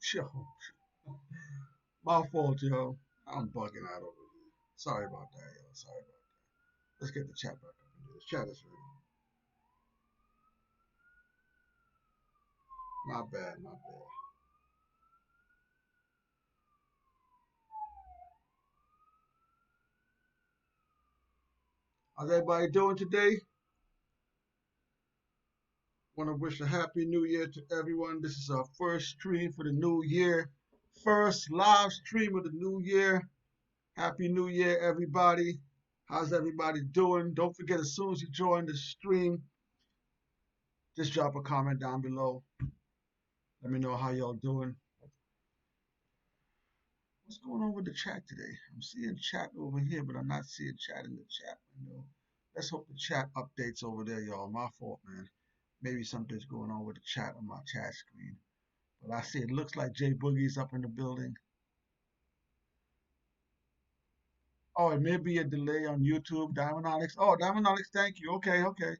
Yo, my fault, yo. I'm bugging out over here. Sorry about that, yo. Sorry about that. Let's get the chat back up in here. The chat is ready. My bad, my bad. How's everybody doing today? Want to wish a happy new year to everyone. This is our first stream for the new year. First live stream of the new year. Happy New Year, everybody. How's everybody doing? Don't forget, as soon as you join the stream, just drop a comment down below. Let me know how y'all doing. What's going on with the chat today? I'm seeing chat over here, but I'm not seeing chat in the chat window. Let's hope the chat updates over there, y'all. My fault, man. Maybe something's going on with the chat on my chat screen. But I see it looks like Jay Boogie's up in the building. Oh, it may be a delay on YouTube. Diamond Onyx. Oh, Diamond Onyx, thank you. Okay, okay.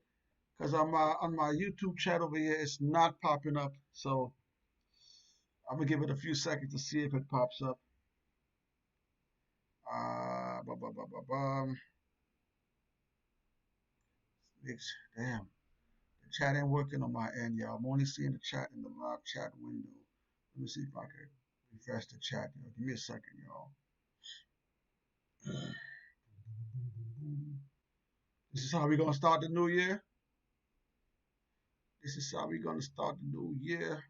Because on my YouTube chat over here, it's not popping up. So I'm gonna give it a few seconds to see if it pops up. Ba, ba, ba, ba, ba. Damn, the chat ain't working on my end, y'all. I'm only seeing the chat in the live chat window. Let me see if I can refresh the chat. Yo. Give me a second, y'all. This is how we're gonna start the new year. This is how we're gonna start the new year.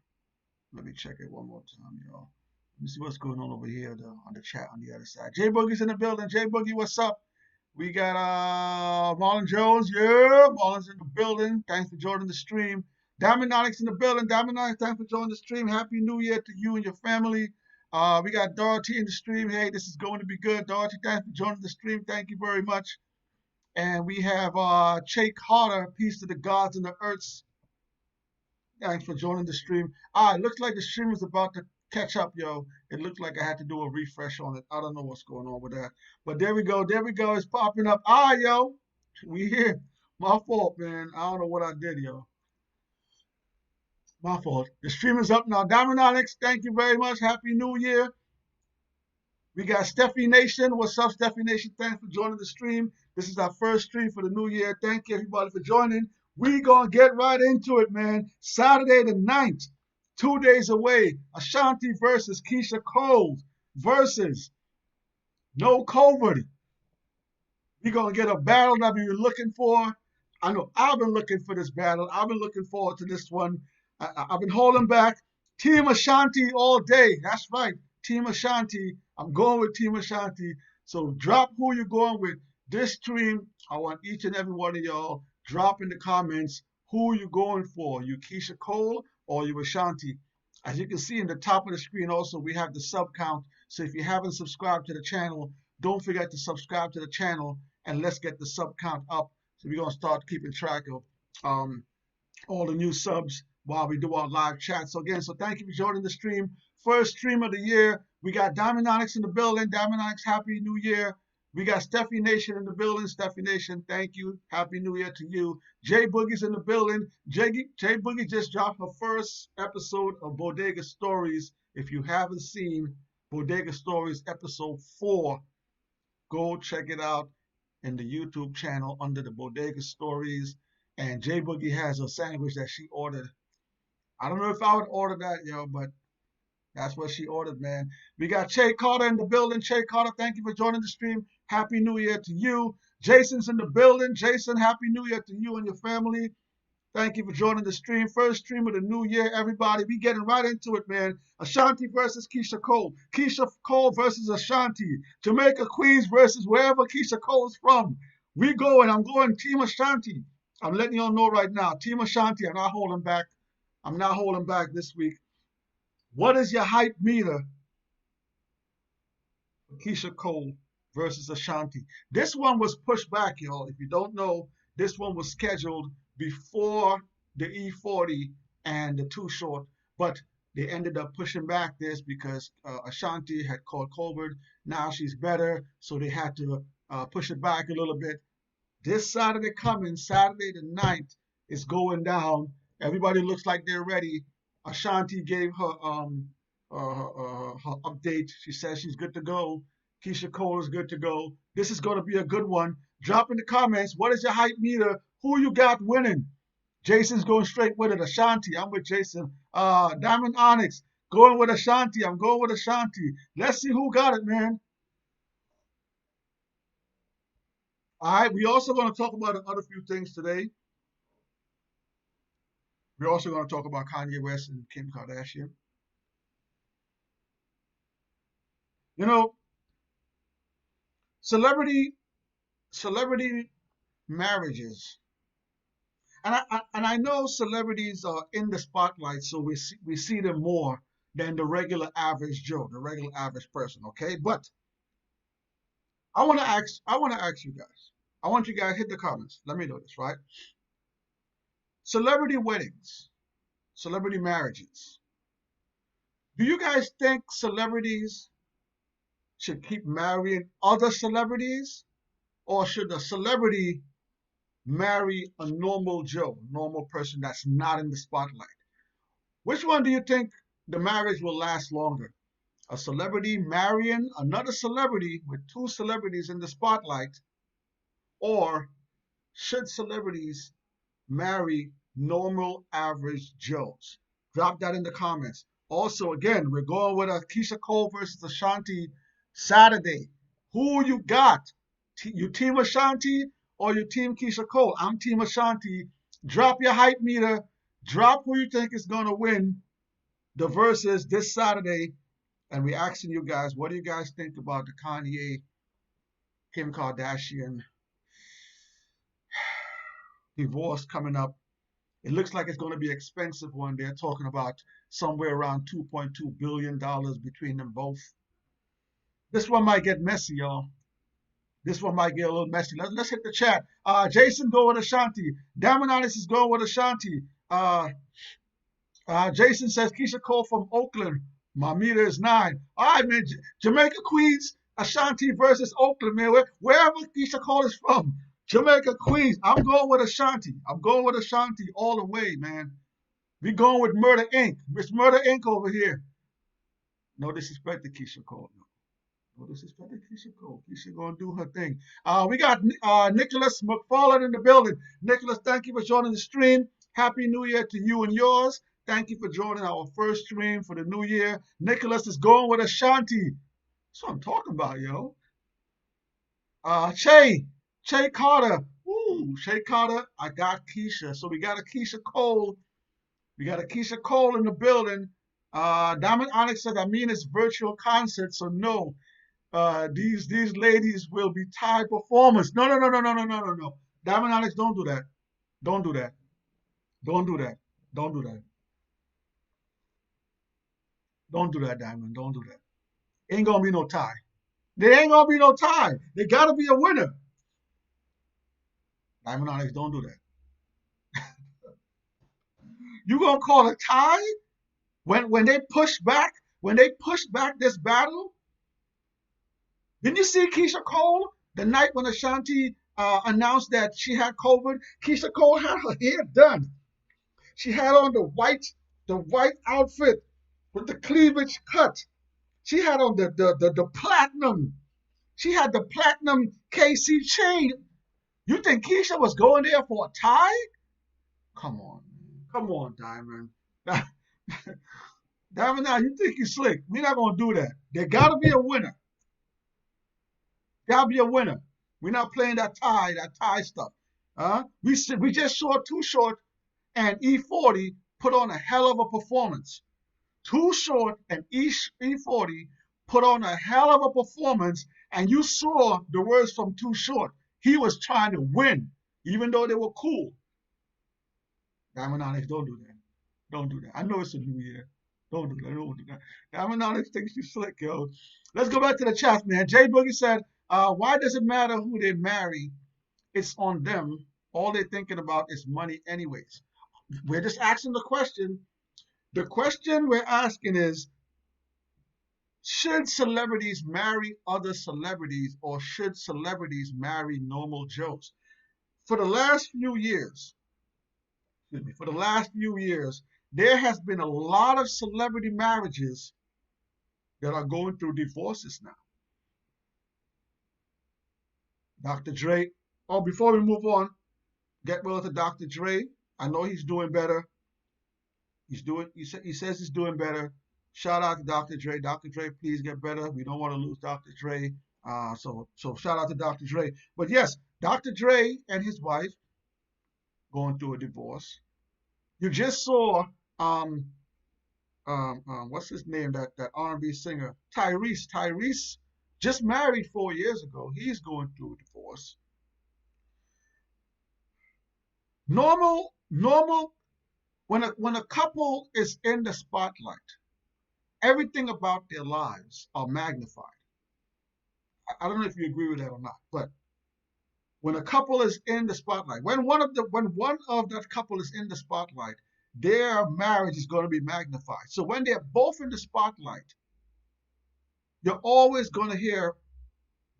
Let me check it one more time, y'all. Let me see what's going on over here on the chat on the other side. Jay Boogie's in the building. Jay Boogie, what's up? We got Marlon Jones. Yeah, Marlon's in the building. Thanks for joining the stream. Diamond Onyx in the building. Diamond Onyx, thanks for joining the stream. Happy New Year to you and your family. We got Dorothy in the stream. Hey, this is going to be good. Dorothy, thanks for joining the stream. Thank you very much. And we have Che Carter, Peace to the Gods and the Earths. Thanks for joining the stream. It looks like the stream is about to catch up, yo. It looks like I had to do a refresh on it. I don't know what's going on with that. But there we go. There we go. It's popping up. Yo. We here. My fault, man. I don't know what I did, yo. My fault. The stream is up now. Diamond Onyx, thank you very much. Happy New Year. We got Steffi Nation. What's up, Steffi Nation? Thanks for joining the stream. This is our first stream for the new year. Thank you, everybody, for joining. We gonna get right into it, man. Saturday the 9th, 2 days away. Ashanti versus Keyshia Cole versus No COVID. We gonna get a battle that we've been looking for. I know I've been looking for this battle. I've been looking forward to this one. I've been holding back. Team Ashanti all day. That's right. Team Ashanti. I'm going with Team Ashanti. So drop who you're going with. This stream, I want each and every one of y'all drop in the comments who you going for. You Keyshia Cole or you Ashanti. As you can see in the top of the screen also, we have the sub count. So if you haven't subscribed to the channel, don't forget to subscribe to the channel and let's get the sub count up. So we're going to start keeping track of all the new subs while we do our live chat. So again, so thank you for joining the stream. First stream of the year. We got Diamond Onyx in the building. Diamond Onyx, Happy New Year. We got Steffi Nation in the building. Steffi Nation, thank you. Happy New Year to you. Jay Boogie's in the building. Jay Boogie just dropped her first episode of Bodega Stories. If you haven't seen Bodega Stories episode 4, go check it out in the YouTube channel under the Bodega Stories. And Jay Boogie has a sandwich that she ordered. I don't know if I would order that, yo, but that's what she ordered, man. We got Che Carter in the building. Che Carter, thank you for joining the stream. Happy New Year to you. Jason's in the building. Jason, Happy New Year to you and your family. Thank you for joining the stream. First stream of the new year, everybody. We getting right into it, man. Ashanti versus Keyshia Cole. Keyshia Cole versus Ashanti. Jamaica, Queens versus wherever Keyshia Cole is from. We going. I'm going Team Ashanti. I'm letting y'all know right now. Team Ashanti, I'm not holding back. I'm not holding back this week. What is your hype meter for Keyshia Cole versus Ashanti? This one was pushed back, y'all. If you don't know, this one was scheduled before the E40 and the Too Short, but they ended up pushing back this because Ashanti had caught COVID. Now she's better, so they had to push it back a little bit. This Saturday coming, Saturday the 9th, is going down. Everybody looks like they're ready. Ashanti gave her her update. She says she's good to go. Keyshia Cole is good to go. This is going to be a good one. Drop in the comments. What is your hype meter? Who you got winning? Jason's going straight with it. Ashanti. I'm with Jason. Diamond Onyx. Going with Ashanti. I'm going with Ashanti. Let's see who got it, man. All right. We're also going to talk about another few things today. We're also going to talk about Kanye West and Kim Kardashian. You know, celebrity marriages, and I know celebrities are in the spotlight, so we see them more than the regular average Joe, the regular average person. Okay, but I want to ask you guys. I want you guys hit the comments. Let me know this, right? Celebrity weddings, celebrity marriages. Do you guys think celebrities should keep marrying other celebrities, or should a celebrity marry a normal Joe, normal person that's not in the spotlight? Which one do you think the marriage will last longer? A celebrity marrying another celebrity with two celebrities in the spotlight, or should celebrities marry normal average Joes? Drop that in the comments. Also, again, we're going with a Keyshia Cole versus Ashanti Saturday. Who you got? You team Ashanti or you team Keyshia Cole? I'm team Ashanti. Drop your hype meter. Drop who you think is going to win the versus this Saturday. And we're asking you guys, what do you guys think about the Kanye, Kim Kardashian divorce coming up? It looks like it's going to be an expensive one. They're talking about somewhere around $2.2 billion between them both. This one might get messy, y'all. This one might get a little messy. Let's hit the chat. Jason go with Ashanti. Damonanis is going with Ashanti. Jason says Keyshia Cole from Oakland. My meter is 9. All right, man. Jamaica Queens, Ashanti versus Oakland, man. Wherever Keyshia Cole is from. Jamaica Queens. I'm going with Ashanti. I'm going with Ashanti all the way, man. We going with Murder Inc. It's Murder Inc. over here. No disrespect to Keyshia Cole. No disrespect to Keyshia Cole. Keyshia gonna do her thing. We got Nicholas McFarland in the building. Nicholas, thank you for joining the stream. Happy New Year to you and yours. Thank you for joining our first stream for the new year. Nicholas is going with Ashanti. That's what I'm talking about, yo. Che Carter. Ooh, Che Carter. I got Keyshia. So we got a Keyshia Cole. We got a Keyshia Cole in the building. Diamond Onyx said, I mean, it's virtual concert, so no. These ladies will be Thai performers. No. Diamond Onyx, don't do that. Don't do that. Don't do that. Don't do that. Don't do that, Diamond. Don't do that. Ain't gonna be no tie. There ain't gonna be no tie. There gotta be a winner. Diamond Onyx, don't do that. You gonna call a tie when they push back? When they push back this battle? Didn't you see Keyshia Cole the night when Ashanti announced that she had COVID? Keyshia Cole had her hair done. She had on the white outfit with the cleavage cut. She had on the platinum. She had the platinum KC chain. You think Keyshia was going there for a tie? Come on, Diamond. Diamond, now you think you're slick? We're not gonna do that. There gotta be a winner. Gotta be a winner. We're not playing that tie stuff. We just saw Too Short and E40 put on a hell of a performance. Too Short and E40 put on a hell of a performance, and you saw the words from Too Short. He was trying to win, even though they were cool. Diamond Onyx, don't do that. Don't do that. I know it's a new year. Don't do that. Don't do that. Diamond Onyx thinks you slick, yo. Let's go back to the chat, man. Jay Boogie said, why does it matter who they marry? It's on them. All they're thinking about is money anyways. We're just asking the question. The question we're asking is, should celebrities marry other celebrities, or should celebrities marry normal Joes? For the last few years, there has been a lot of celebrity marriages that are going through divorces now. Dr. Dre. Oh, before we move on, get well to Dr. Dre. I know he's doing better. He says he's doing better. Shout out to Dr. Dre. Dr. Dre, please get better. We don't want to lose Dr. Dre. So shout out to Dr. Dre. But yes, Dr. Dre and his wife going through a divorce. You just saw what's his name? That R&B singer Tyrese. Tyrese just married 4 years ago. He's going through a divorce. Normal. When a couple is in the spotlight, everything about their lives are magnified. I don't know if you agree with that or not, but when a couple is in the spotlight, when one of that couple is in the spotlight, their marriage is going to be magnified. So when they're both in the spotlight, you're always going to hear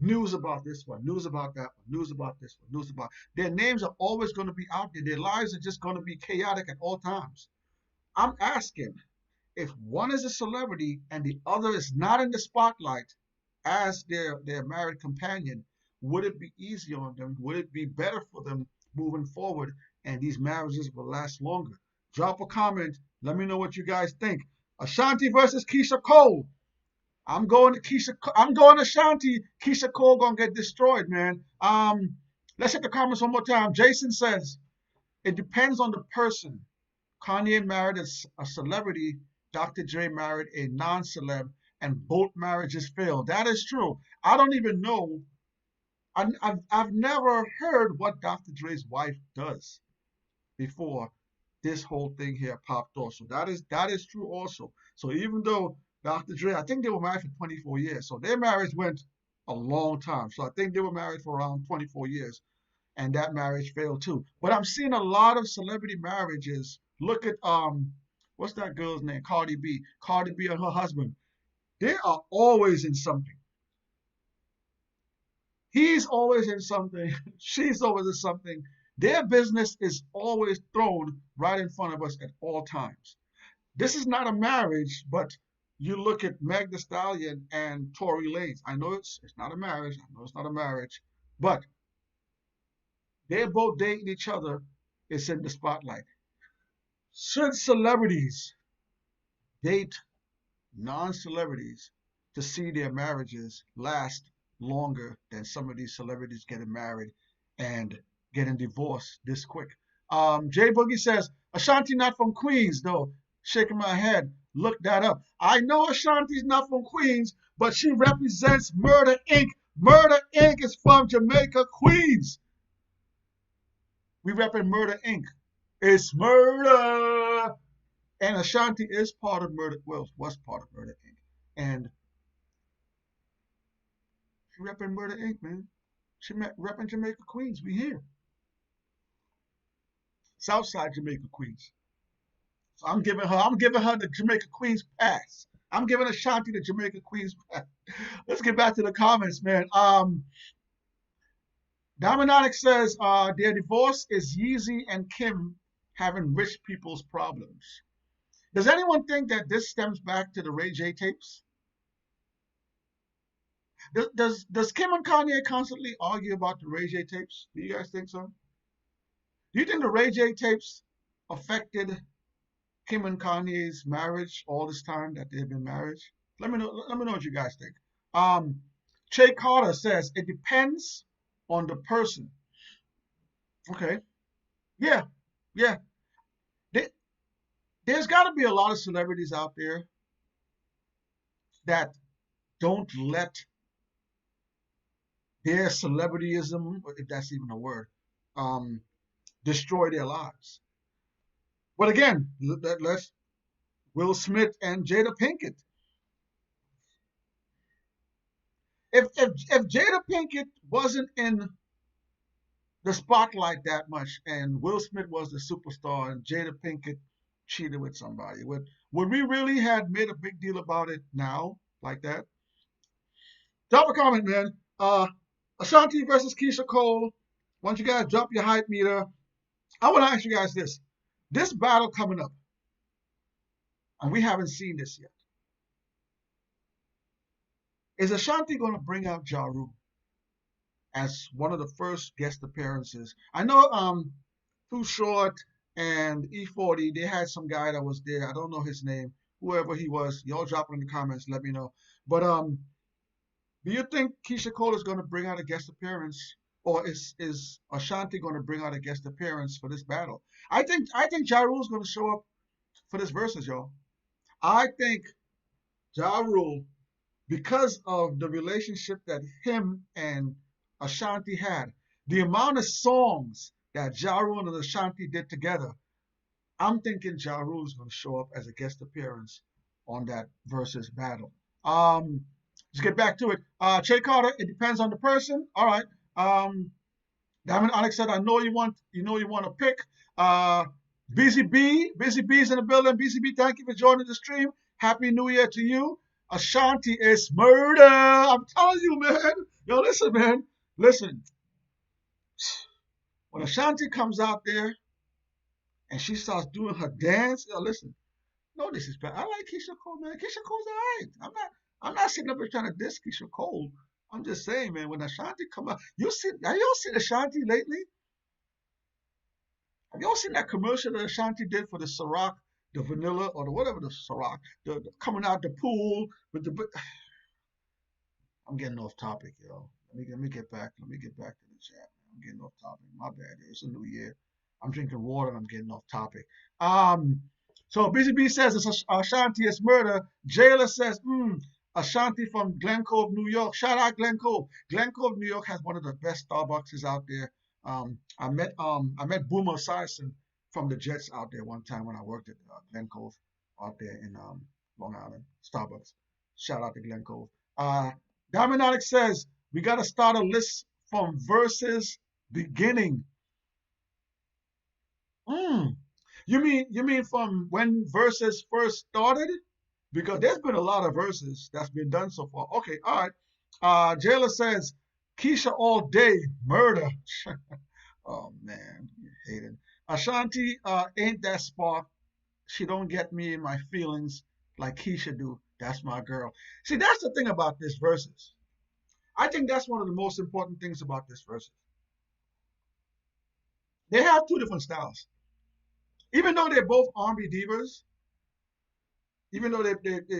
news about this one, news about that one, news about this one, news about. Their names are always going to be out there. Their lives are just going to be chaotic at all times. I'm asking, if one is a celebrity and the other is not in the spotlight as their married companion, would it be easier on them? Would it be better for them moving forward and these marriages will last longer? Drop a comment. Let me know what you guys think. Ashanti versus Keyshia Cole. I'm going Ashanti. Keyshia Cole gonna get destroyed, man. Let's hit the comments one more time. Jason says, it depends on the person. Kanye married a celebrity. Dr. Dre married a non-celeb, and both marriages failed. That is true. I don't even know. I've never heard what Dr. Dre's wife does before this whole thing here popped off. So that is true also. So even though Dr. Dre, I think they were married for 24 years. So their marriage went a long time. So I think they were married for around 24 years. And that marriage failed too. But I'm seeing a lot of celebrity marriages. Look at what's that girl's name? Cardi B. Cardi B and her husband. They are always in something. He's always in something. She's always in something. Their business is always thrown right in front of us at all times. This is not a marriage, but you look at Meg Thee Stallion and Tory Lanez. I know it's not a marriage. I know it's not a marriage, but they're both dating each other. It's in the spotlight. Should celebrities date non-celebrities to see their marriages last longer than some of these celebrities getting married and getting divorced this quick? Jay Boogie says, Ashanti not from Queens, though. Shaking my head. Look that up. I know Ashanti's not from Queens, but she represents Murder Inc. Murder Inc. is from Jamaica, Queens. We repping Murder Inc. It's murder. And Ashanti is part of Murder, well, was part of Murder Inc. And she repping Murder Inc., man. She repping Jamaica, Queens. We here. Southside Jamaica, Queens. So I'm giving her the Jamaica Queens pass. I'm giving Ashanti the Jamaica Queens pass. Let's get back to the comments, man. Dominotic says their divorce is Yeezy and Kim having rich people's problems. Does anyone think that this stems back to the Ray J tapes? Does Kim and Kanye constantly argue about the Ray J tapes? Do you guys think so? Do you think the Ray J tapes affected Kim and Kanye's marriage all this time that they've been married? Let me know what you guys think. Che Carter says it depends on the person. Okay. Yeah. There's got to be a lot of celebrities out there that don't let their celebrityism, if that's even a word, destroy their lives. But again, let's Will Smith and Jada Pinkett. If Jada Pinkett wasn't in the spotlight that much, and Will Smith was the superstar, and Jada Pinkett cheated with somebody, would we really have made a big deal about it now, like that? Drop a comment, man. Ashanti versus Keyshia Cole. Why don't you guys drop your hype meter? I want to ask you guys this. This battle coming up, and we haven't seen this yet. Is Ashanti going to bring out Ja Rule as one of the first guest appearances? I know Too Short and E40, they had some guy that was there. I don't know his name. Whoever he was, y'all drop it in the comments. Let me know. But do you think Keyshia Cole is going to bring out a guest appearance, or is Ashanti going to bring out a guest appearance for this battle? I think Ja Rule is going to show up for this versus, y'all. I think Ja Rule, because of the relationship that him and Ashanti had, the amount of songs that Ja Rule and Ashanti did together, I'm thinking Ja Rule is going to show up as a guest appearance on that versus battle. Let's get back to it. Trey Carter, it depends on the person. All right. Diamond Onyx said, I know you want to pick. Busy B's in the building. Busy B, thank you for joining the stream. Happy New Year to you. Ashanti is murder. I'm telling you, man. Yo, listen, man. Listen. When Ashanti comes out there and she starts doing her dance, yo, listen. No disrespect. I like Keyshia Cole, man. Keyshia Cole's alright. I'm not sitting up here trying to diss Keyshia Cole. I'm just saying, man, when Ashanti come out, have y'all seen Ashanti lately? Have y'all seen that commercial that Ashanti did for the Ciroc, the vanilla, or the whatever the Ciroc, the coming out the pool with the. I'm getting off topic, yo. Let me get back. Let me get back to the chat. I'm getting off topic. My bad. It's a new year. I'm drinking water and I'm getting off topic. So Busy B says it's Ashanti is murder. Jailer says, Ashanti from Glen Cove, New York. Shout out Glen Cove. Glen Cove, New York has one of the best Starbucks out there. I met Boomer Esiason from the Jets out there one time when I worked at Glen Cove out there in Long Island. Starbucks. Shout out to Glen Cove. Diamond Onyx says we gotta start a list from verses beginning. You mean from when verses first started? Because there's been a lot of verses that's been done so far. Okay, all right. Jailer says Keyshia all day, murder. Oh man, hating. Ashanti ain't that spark. She don't get me in my feelings like Keyshia do. That's my girl. See, that's the thing about this verses. I think that's one of the most important things about this verses. They have two different styles. Even though they're both R&B divas, even though they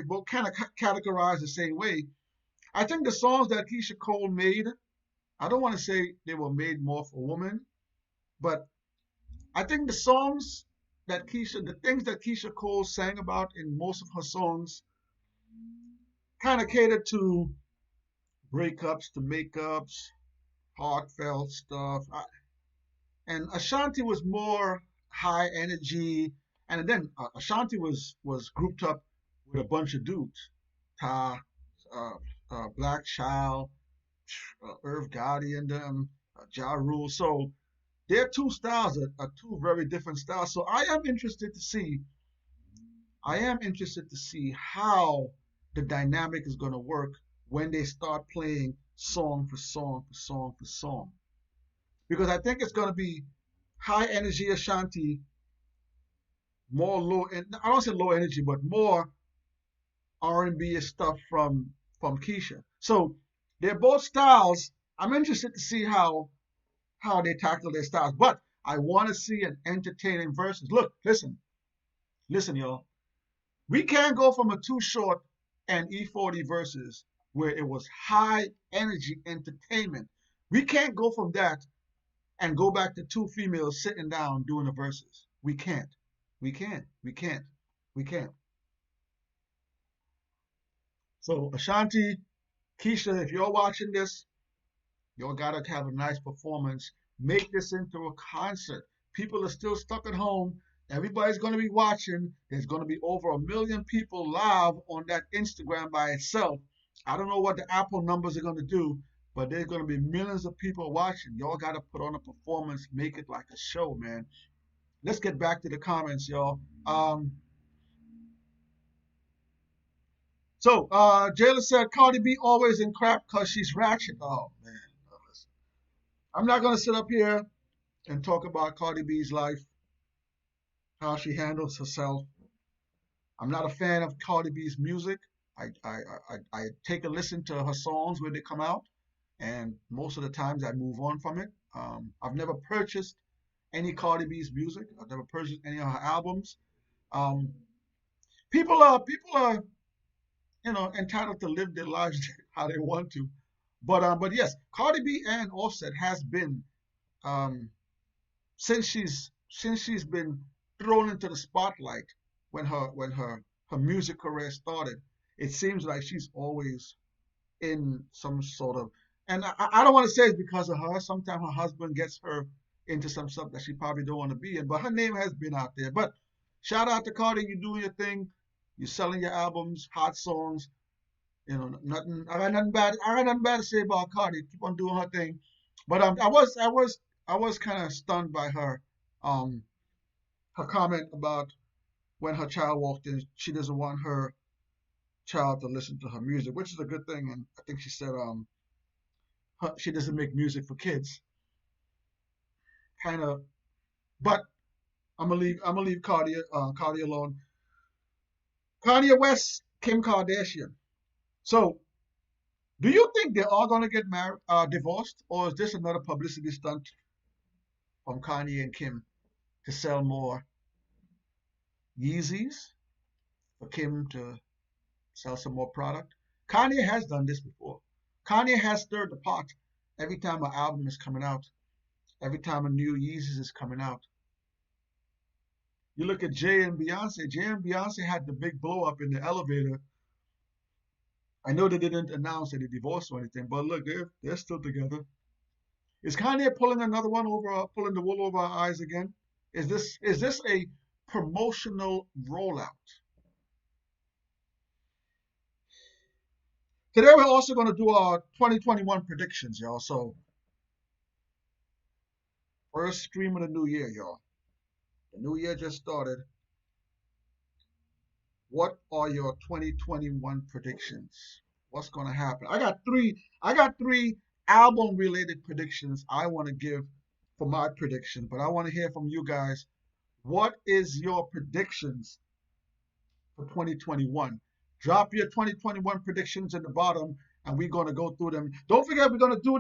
both kind of categorized the same way, I think the songs that Keyshia Cole made, I don't want to say they were made more for women, but I think the things that Keyshia Cole sang about in most of her songs kind of catered to breakups, to makeups, heartfelt stuff. And Ashanti was more high energy. And then Ashanti was grouped up with a bunch of dudes. Ta, Black Child, Irv Gotti and them, Ja Rule. So their two styles are two very different styles. So I am interested to see how the dynamic is going to work when they start playing song for song for song for song. Because I think it's going to be high energy Ashanti, more low, I don't say low energy, but more R&B stuff from Keyshia. So they're both styles. I'm interested to see how they tackle their styles. But I want to see an entertaining versus. Look, listen, y'all. We can't go from a Too Short and E40 versus where it was high energy entertainment. We can't go from that and go back to two females sitting down doing the verses. We can't. So Ashanti, Keyshia, if you're watching this, y'all gotta have a nice performance. Make this into a concert. People are still stuck at home. Everybody's going to be watching. There's going to be over 1 million people live on that Instagram by itself. I don't know what the Apple numbers are going to do, but there's going to be millions of people watching. Y'all got to put on a performance, make it like a show, man. Let's get back to the comments, y'all. Jayla said, Cardi B always in crap because she's ratchet. Oh, man. Listen. I'm not going to sit up here and talk about Cardi B's life, how she handles herself. I'm not a fan of Cardi B's music. I take a listen to her songs when they come out, and most of the times I move on from it. I've never purchased any Cardi B's music. I've never purchased any of her albums. Um, people are entitled to live their lives how they want to, but yes, Cardi B and Offset has been um, since she's been thrown into the spotlight when her music career started. It seems like she's always in some sort of, and I don't want to say it's because of her. Sometimes her husband gets her into some stuff that she probably don't want to be in, but her name has been out there. But shout out to Cardi, you doing your thing, you selling your albums, hot songs. Nothing. I got nothing bad to say about Cardi. Keep on doing her thing. But I was kind of stunned by um her comment about when her child walked in. She doesn't want her child to listen to her music, which is a good thing. And I think she said she doesn't make music for kids. Kind of, but I'm gonna leave Cardi alone. Kanye West, Kim Kardashian. So, do you think they're all gonna get married, divorced, or is this another publicity stunt from Kanye and Kim to sell more Yeezys for Kim to sell some more product? Kanye has done this before. Kanye has stirred the pot every time an album is coming out, every time a new Yeezys is coming out. You look at Jay and Beyonce. Jay and Beyonce had the big blow up in the elevator. I know they didn't announce that they divorced or anything, but look, they're still together. Is Kanye pulling another one over, pulling the wool over our eyes again? Is this a promotional rollout? Today we're also going to do our 2021 predictions, y'all. So first stream of the new year, y'all. The new year just started. What are your 2021 predictions? What's going to happen? I got three album related predictions I want to give for my prediction, but I want to hear from you guys. What is your predictions for 2021? Drop your 2021 predictions in the bottom, and we're gonna go through them. Don't forget, we're gonna do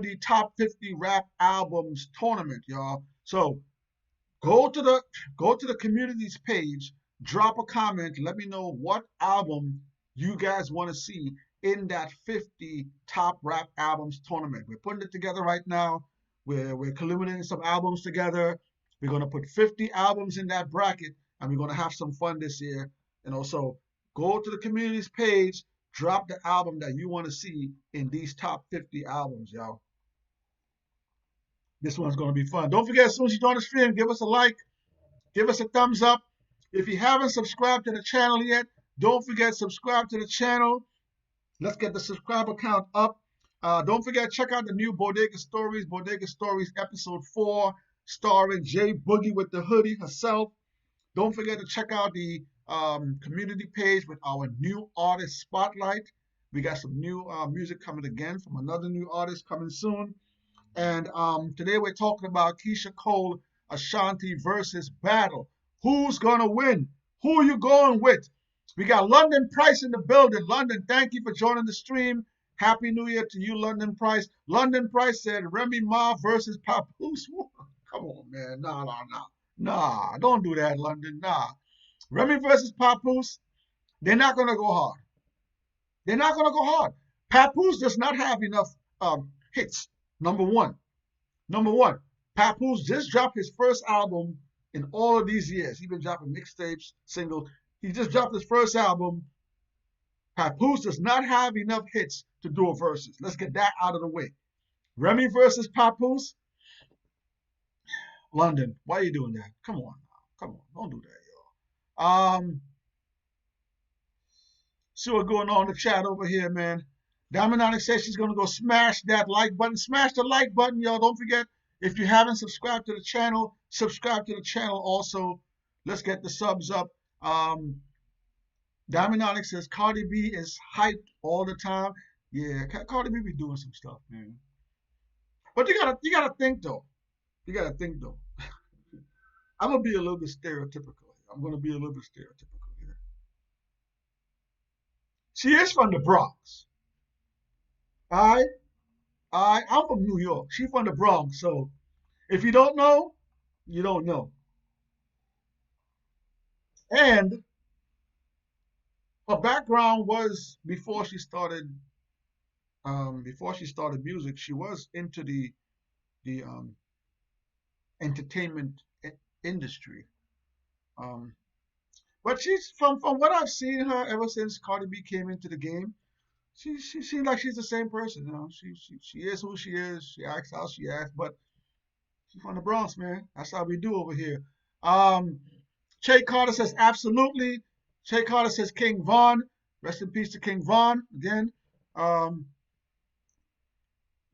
the top 50 rap albums tournament, y'all. So go to the communities page, drop a comment, let me know what album you guys want to see in that 50 top rap albums tournament. We're putting it together right now. We're culminating some albums together. We're gonna put 50 albums in that bracket, and we're gonna have some fun this year. And also go to the communities page, drop the album that you want to see in these top 50 albums, y'all. This one's going to be fun. Don't forget, as soon as you join the stream, give us a like, give us a thumbs up. If you haven't subscribed to the channel yet, don't forget, subscribe to the channel. Let's get the subscriber count up. Don't forget, check out the new Bodega Stories episode 4, starring Jay Boogie with the hoodie herself. Don't forget to check out the community page with our new artist spotlight. We got some new music coming again from another new artist coming soon. And today we're talking about Keyshia Cole, Ashanti verzuz battle. Who's gonna win? Who are you going with? We got London Price in the building. London, thank you for joining the stream. Happy New Year to you, London Price. London Price said Remy Ma versus Papoose. Come on, man. Nah, don't do that, London. Nah. Remy versus Papoose, they're not going to go hard. They're not going to go hard. Papoose does not have enough hits, number one. Number one, Papoose just dropped his first album in all of these years. He's been dropping mixtapes, singles. He just dropped his first album. Papoose does not have enough hits to do a versus. Let's get that out of the way. Remy versus Papoose. London, why are you doing that? Come on. Don't do that, y'all. See what's going on in the chat over here, man. Diamond says she's gonna go smash that like button. Smash the like button, y'all. Don't forget, if you haven't subscribed to the channel, subscribe to the channel also. Let's get the subs up. Diamond says Cardi B is hyped all the time. Yeah, Cardi B be doing some stuff, man. But you gotta think though. I'm gonna be a little bit stereotypical. I'm gonna be a little bit stereotypical here. She is from the Bronx. All right, I'm from New York. She's from the Bronx. So if you don't know, you don't know. And her background was before she started music, she was into the entertainment industry. Um, but she's from what I've seen her ever since Cardi B came into the game. She seems like she's the same person. You know, she is who she is. She acts how she acts, but she's from the Bronx, man. That's how we do over here. Um, Che Carter says absolutely. Che Carter says King Von. Rest in peace to King Von again. Um,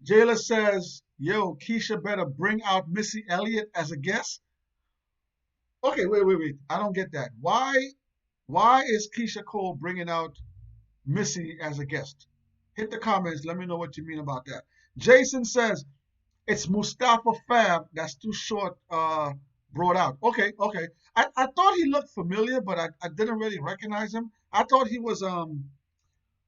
Jayla says, yo, Keyshia better bring out Missy Elliott as a guest. Okay, wait. I don't get that. Why is Keyshia Cole bringing out Missy as a guest? Hit the comments. Let me know what you mean about that. Jason says, it's Mustafa Fab that's too short brought out. Okay. I thought he looked familiar, but I didn't really recognize him. I thought he was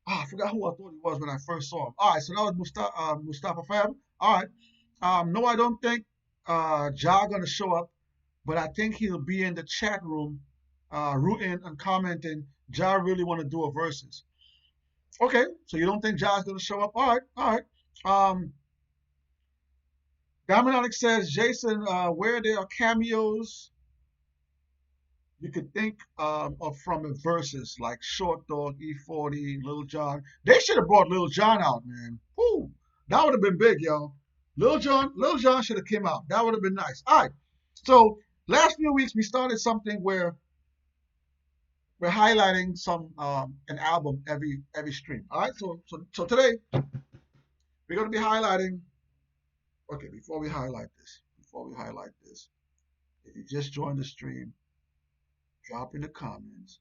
I forgot who I thought he was when I first saw him. All right, so that was Mustafa Fab. All right. No, I don't think Ja gonna show up, but I think he'll be in the chat room, rooting and commenting. Ja really want to do a versus. Okay, so you don't think Ja's gonna show up? All right. Dominic says, Jason, where there are cameos you could think of from the verses like Short Dog, E40, Lil Jon. They should have brought Lil Jon out, man. Woo, that would have been big, yo. Lil Jon should have came out. That would have been nice. All right. So last few weeks we started something where we're highlighting an album every stream. All right. So today we're gonna be highlighting. Okay, before we highlight this, if you just joined the stream, drop in the comments,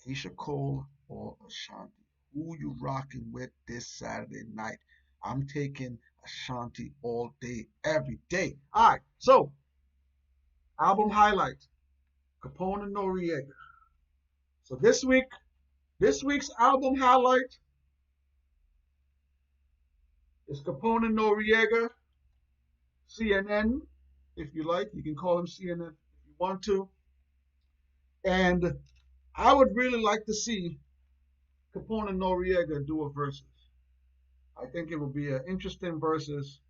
Keyshia Cole or Ashanti. Who you rocking with this Saturday night? I'm taking Ashanti all day, every day. All right, so album highlight, Capone and Noriega. So this week's album highlight is Capone and Noriega, CNN, if you like. You can call him CNN if you want to. And I would really like to see Capone and Noriega do a versus. I think it would be an interesting versus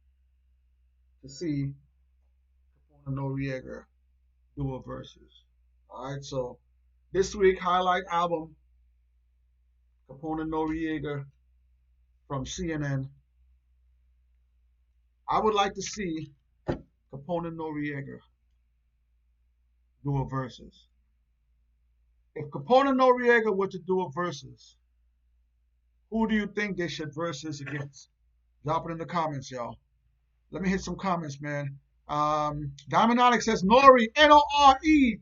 to see Capone and Noriega do a versus. All right, so this week highlight album, Capone and Noriega from CNN. I would like to see Capone and Noriega do a versus. If Capone and Noriega were to do a versus, who do you think they should versus against? Drop it in the comments, y'all. Let me hit some comments, man. Diamond Onyx says Nori, N-O-R-E,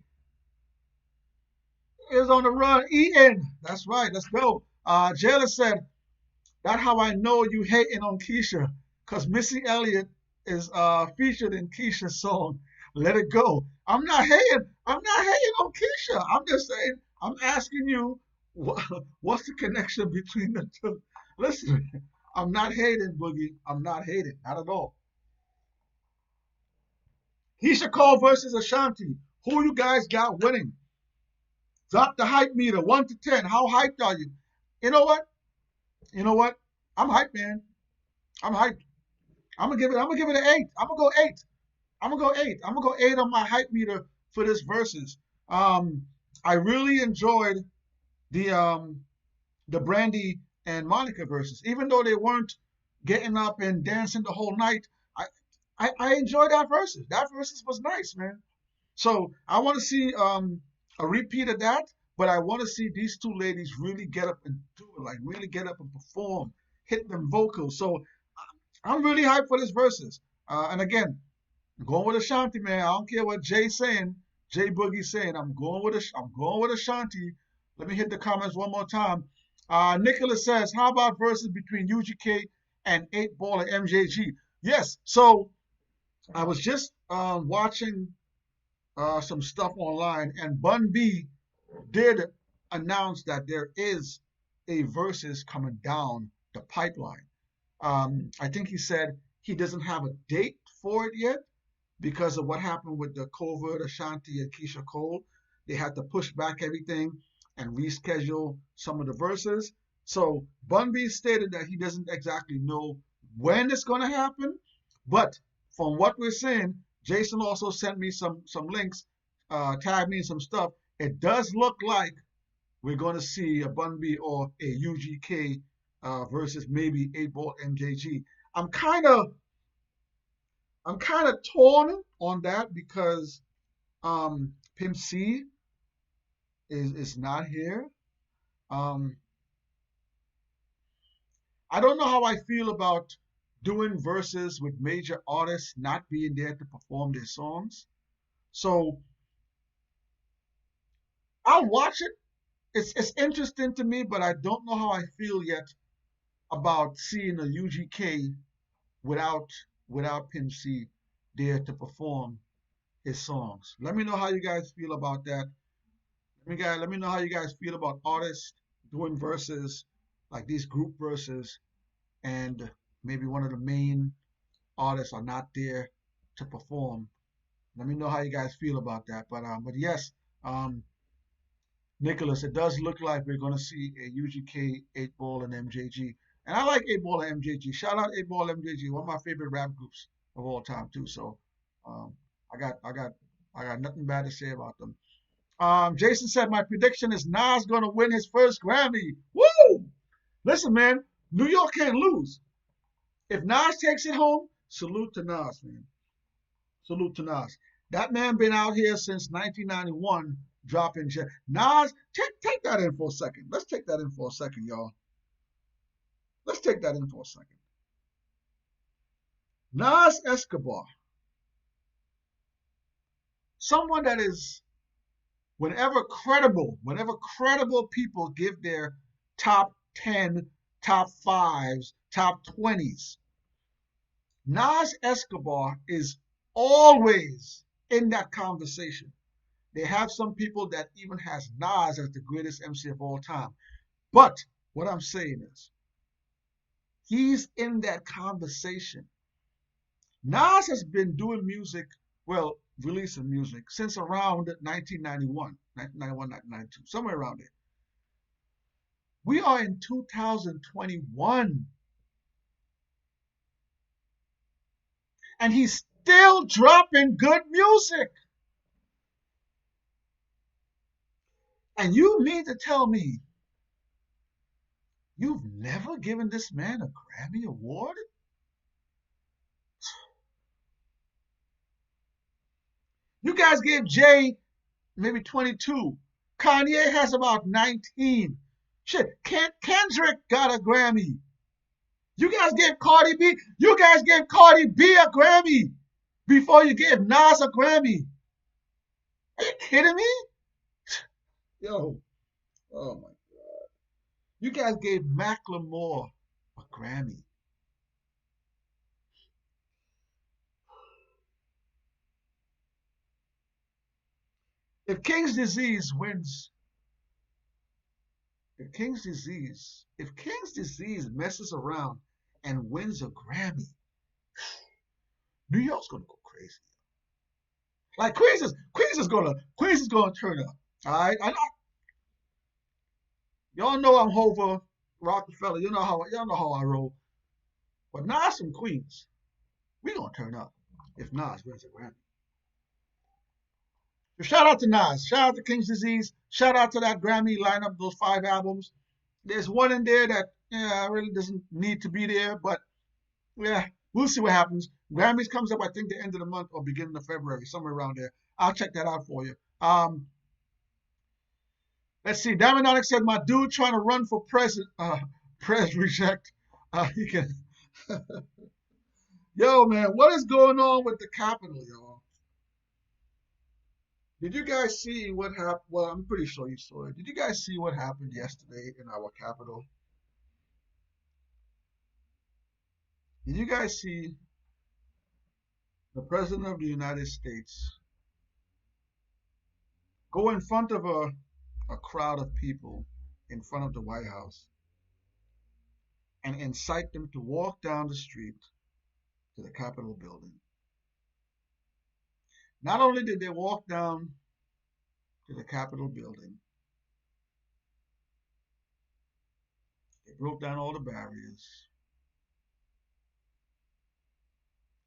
is on the run. E-N. That's right. Let's go. Jayla said, that's how I know you hating on Keyshia, because Missy Elliott is featured in Keyshia's song, Let It Go. I'm not hating on Keyshia. I'm just saying, I'm asking you, what's the connection between the two? Listen, I'm not hating, Boogie. I'm not hating. Not at all. Keyshia Cole versus Ashanti. Who you guys got winning? Drop the hype meter, 1 to 10. How hyped are you? You know what? I'm hyped, man. I'm hyped. I'm gonna give it an 8. I'm gonna go 8. I'm gonna go 8 on my hype meter for this versus. I really enjoyed the Brandy and Monica versus. Even though they weren't getting up and dancing the whole night, I enjoyed that versus. That versus was nice, man. So I want to see a repeat of that, but I want to see these two ladies really get up and do it, like really get up and perform, hit them vocals. So I'm really hyped for this versus. And again, I'm going with Ashanti, man. I don't care what Jay's saying, Jay Boogie's saying. I'm going with Ashanti. Let me hit the comments one more time. Nicholas says, how about versus between UGK and 8 Ball and MJG? Yes. So I was just watching some stuff online, and Bun B did announce that there is a versus coming down the pipeline. I think he said he doesn't have a date for it yet because of what happened with the COVID, Ashanti and Keyshia Cole. They had to push back everything and reschedule some of the verses. So Bun B stated that he doesn't exactly know when it's going to happen, but from what we're seeing, Jason also sent me some links, tagged me in some stuff. It does look like we're going to see a Bun B or a UGK versus maybe 8-Ball MJG. I'm kind of torn on that because Pimp C is not here. Um, I don't know how I feel about doing verses with major artists not being there to perform their songs. So I'll watch it. It's interesting to me, but I don't know how I feel yet about seeing a UGK without Pimp C there to perform his songs. Let me know how you guys feel about that. Let me know how you guys feel about artists doing verses like these group verses, and maybe one of the main artists are not there to perform. Let me know how you guys feel about that. But yes, Nicholas, it does look like we're going to see a UGK, 8-Ball, and MJG. And I like 8-Ball and MJG. Shout out 8-Ball MJG, one of my favorite rap groups of all time too. So um, I got nothing bad to say about them. Jason said my prediction is Nas going to win his first Grammy. Woo! Listen, man, New York can't lose. If Nas takes it home, salute to Nas, man. Salute to Nas. That man been out here since 1991 dropping gems. Nas, take that in for a second. Let's take that in for a second, y'all. Let's take that in for a second. Nas Escobar, someone that is, whenever credible people give their top 10, top 5s, top 20s, Nas Escobar is always in that conversation. They have some people that even has Nas as the greatest MC of all time. But what I'm saying is, he's in that conversation. Nas has been doing music, well, releasing music since around 1991, 1992, somewhere around there. We are in 2021. And he's still dropping good music. And you mean to tell me you've never given this man a Grammy Award? You guys gave Jay maybe 22. Kanye has about 19. Shit, Kendrick got a Grammy. You guys gave Cardi B a Grammy before you gave Nas a Grammy. Are you kidding me? Yo, oh my God. You guys gave Macklemore a Grammy. If King's Disease messes around and wins a Grammy, New York's gonna go crazy. Like Queens is gonna turn up. All right, y'all know I'm Hova, Rockefeller. Y'all know how I roll. But Nas from Queens, we gonna turn up if Nas wins a Grammy. So shout out to Nas. Shout out to King's Disease. Shout out to that Grammy lineup, those 5 albums. There's one in there that really doesn't need to be there, but yeah, we'll see what happens. Grammys comes up, I think, the end of the month or beginning of February, somewhere around there. I'll check that out for you. Let's see. Diamond Onyx said, my dude trying to run for president, press reject. He can. Yo, man, what is going on with the Capitol, y'all? Did you guys see what happened? Well, I'm pretty sure you saw it. Did you guys see what happened yesterday in our Capitol? Did you guys see the President of the United States go in front of a crowd of people in front of the White House and incite them to walk down the street to the Capitol building. Not only did they walk down to the Capitol building, they broke down all the barriers.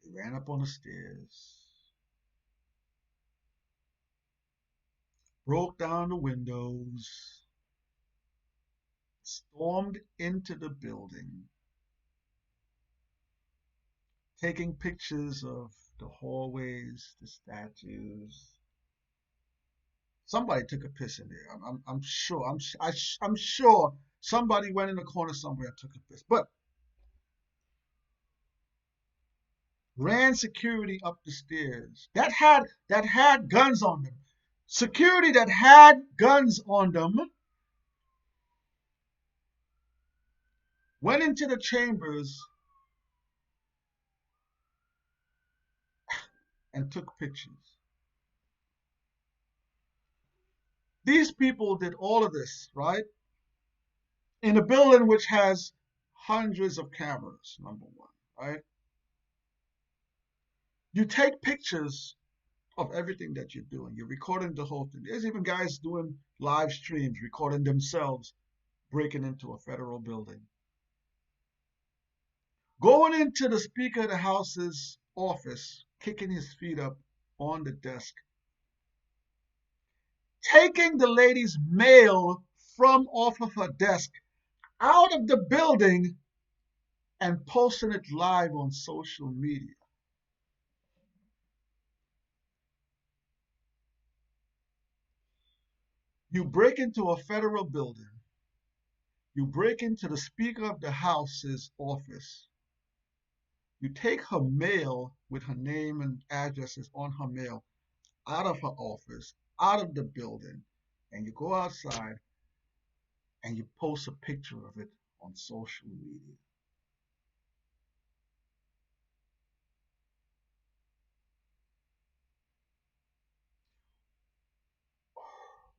They ran up on the stairs, broke down the windows, stormed into the building, taking pictures of the hallways, the statues. Somebody took a piss in there. I'm sure. I'm sure somebody went in the corner somewhere and took a piss. But ran security up the stairs that had guns on them. Security that had guns on them went into the chambers and took pictures. These people did all of this, right? In a building which has hundreds of cameras, number one, right? You take pictures of everything that you're doing. You're recording the whole thing. There's even guys doing live streams, recording themselves breaking into a federal building. Going into the Speaker of the House's office, kicking his feet up on the desk. Taking the lady's mail from off of her desk out of the building and posting it live on social media. You break into a federal building. You break into the Speaker of the House's office. You take her mail with her name and addresses on her mail out of her office, out of the building, and you go outside and you post a picture of it on social media.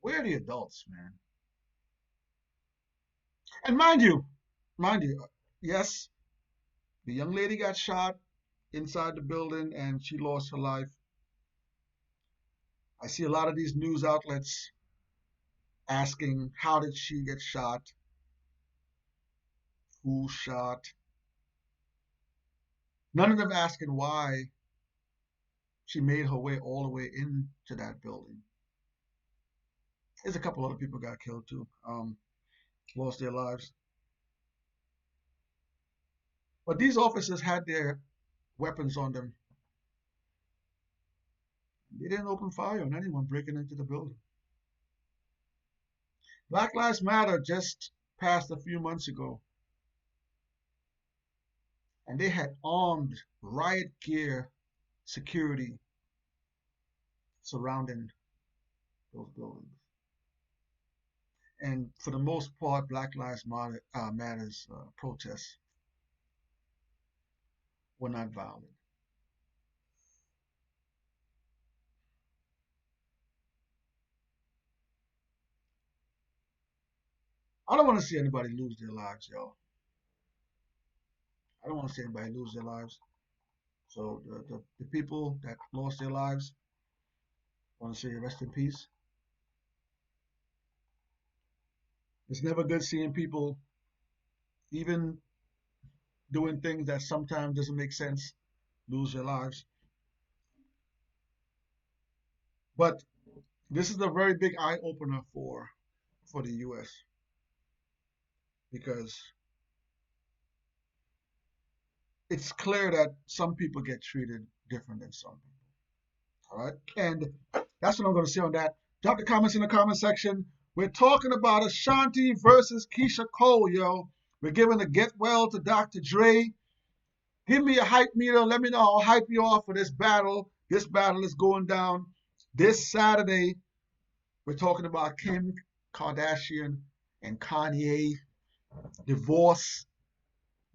Where are the adults, man? And mind you, yes, the young lady got shot inside the building and she lost her life. I see a lot of these news outlets asking, how did she get shot? Who shot? None of them asking why she made her way all the way into that building. There's a couple other people got killed too, lost their lives. But these officers had their weapons on them. They didn't open fire on anyone breaking into the building. Black Lives Matter just passed a few months ago, and they had armed riot gear security surrounding those buildings. And for the most part, Black Lives Matter's protests were not violent. I don't want to see anybody lose their lives, yo. I don't want to see anybody lose their lives. So the people that lost their lives, I want to say rest in peace. It's never good seeing people even doing things that sometimes doesn't make sense, lose their lives. But this is a very big eye-opener for the U.S. because it's clear that some people get treated different than some people. All right? And that's what I'm going to say on that. Drop the comments in the comment section. We're talking about Ashanti versus Keyshia Cole, yo. We're giving a get well to Dr. Dre. Give me a hype meter. Let me know how hype you are for this battle. This battle is going down this Saturday. We're talking about Kim Kardashian and Kanye divorce.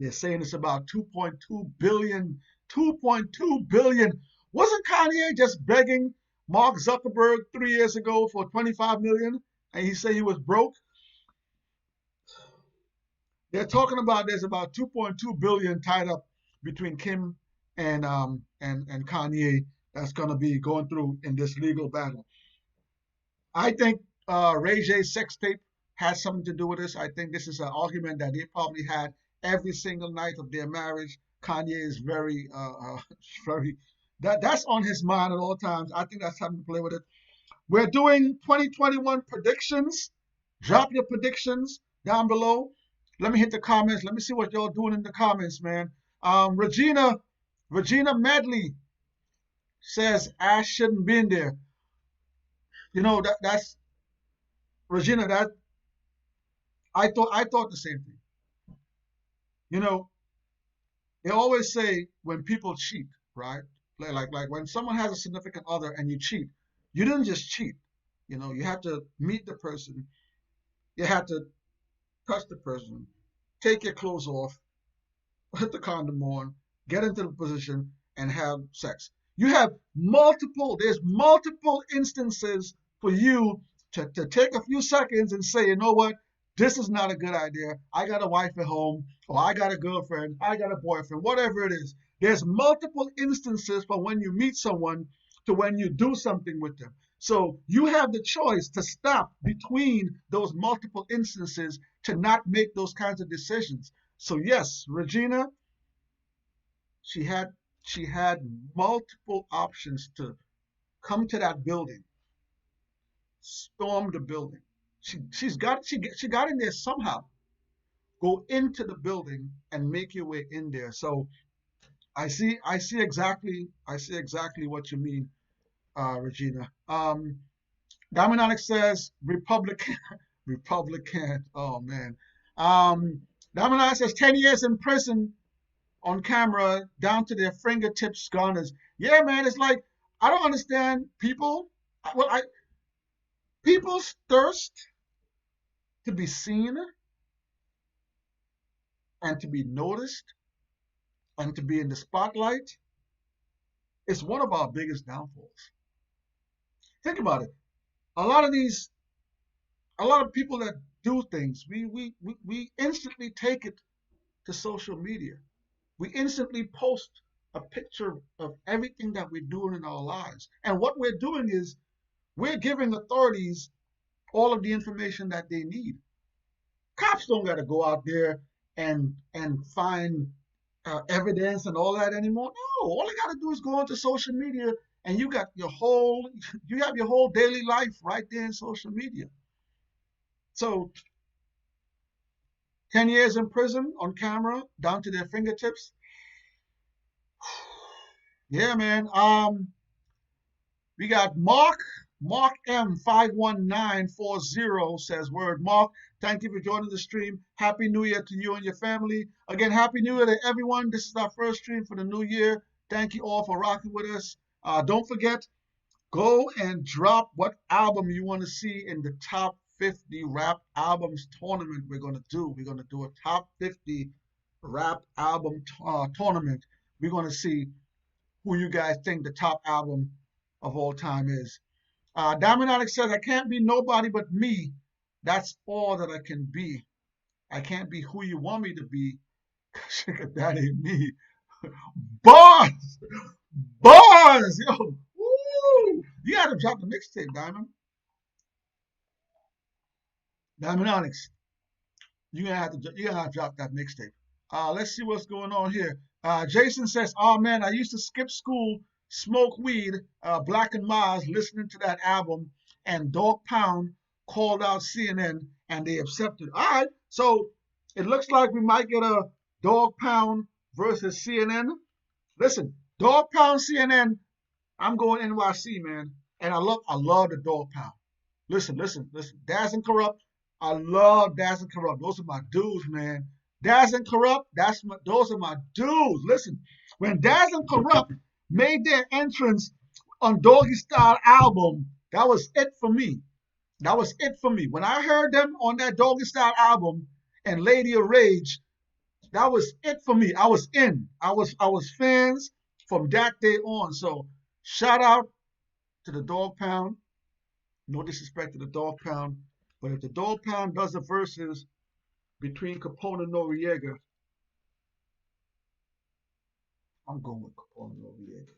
They're saying it's about 2.2 billion. 2.2 billion. Wasn't Kanye just begging Mark Zuckerberg 3 years ago for 25 million? And he said he was broke? They're talking about there's about 2.2 billion tied up between Kim and Kanye that's going to be going through in this legal battle. I think Ray J's sex tape has something to do with this. I think this is an argument that they probably had every single night of their marriage. Kanye is very, very that's on his mind at all times. I think that's something to play with it. We're doing 2021 predictions. Drop your predictions down below. Let me hit the comments. Let me see what y'all doing in the comments, man. Regina Medley says Ash shouldn't be in there. You know that's Regina. That I thought the same thing. You know, they always say when people cheat, right? Like when someone has a significant other and you cheat, you didn't just cheat. You know, you have to meet the person, you have to touch the person, take your clothes off, put the condom on, get into the position, and have sex. You have there's multiple instances for you to take a few seconds and say, you know what, this is not a good idea. I got a wife at home, or I got a girlfriend, I got a boyfriend, whatever it is. There's multiple instances from when you meet someone to when you do something with them. So you have the choice to stop between those multiple instances to not make those kinds of decisions. So yes, Regina, she had multiple options to come to that building, storm the building. She got in there somehow. Go into the building and make your way in there. So I see exactly what you mean, Regina. Dominonic says Republican. Oh man. Dominonic says 10 years in prison on camera, down to their fingertips gunners. Yeah, man. It's like I don't understand people. People's thirst to be seen and to be noticed and to be in the spotlight is one of our biggest downfalls. Think about it. A lot of people that do things, we instantly take it to social media. We instantly post a picture of everything that we're doing in our lives. And what we're doing is we're giving authorities all of the information that they need. Cops don't got to go out there and find evidence and all that anymore. No, all they got to do is go onto social media, and you have your whole daily life right there in social media. So 10 years in prison on camera, down to their fingertips. Yeah, man. We got Mark M51940 says, word Mark, thank you for joining the stream. Happy New Year to you and your family. Again, Happy New Year to everyone. This is our first stream for the new year. Thank you all for rocking with us. Don't forget, go and drop what album you want to see in the top 50 rap albums tournament we're going to do. We're going to do a top 50 rap album tournament. We're going to see who you guys think the top album of all time is. Diamond says, I can't be nobody but me. That's all that I can be. I can't be who you want me to be. That ain't me. Bars! Bars! Yo! Woo! You gotta drop the mixtape, Diamond. Diamond Onyx. You're gonna have to drop that mixtape. Let's see what's going on here. Jason says, oh man, I used to skip school, smoke weed, Black and Miles, listening to that album, and Dog Pound called out CNN and they accepted. All right, so it looks like we might get a Dog Pound versus CNN. Listen, Dog Pound CNN, I'm going NYC, man, and I love the Dog Pound. Listen. Daz and Corrupt, I love Daz and Corrupt. Those are my dudes, man. Daz and Corrupt, those are my dudes. Listen, when Daz and Corrupt made their entrance on Doggy Style album, that was it for me. That was it for me. When I heard them on that Doggy Style album and Lady of Rage, that was it for me. I was in. I was fans from that day on. So shout out to the Dog Pound. No disrespect to the Dog Pound, but if the Dog Pound does the verses, between Capone and Noriega. I'm going with Capone and Noriega.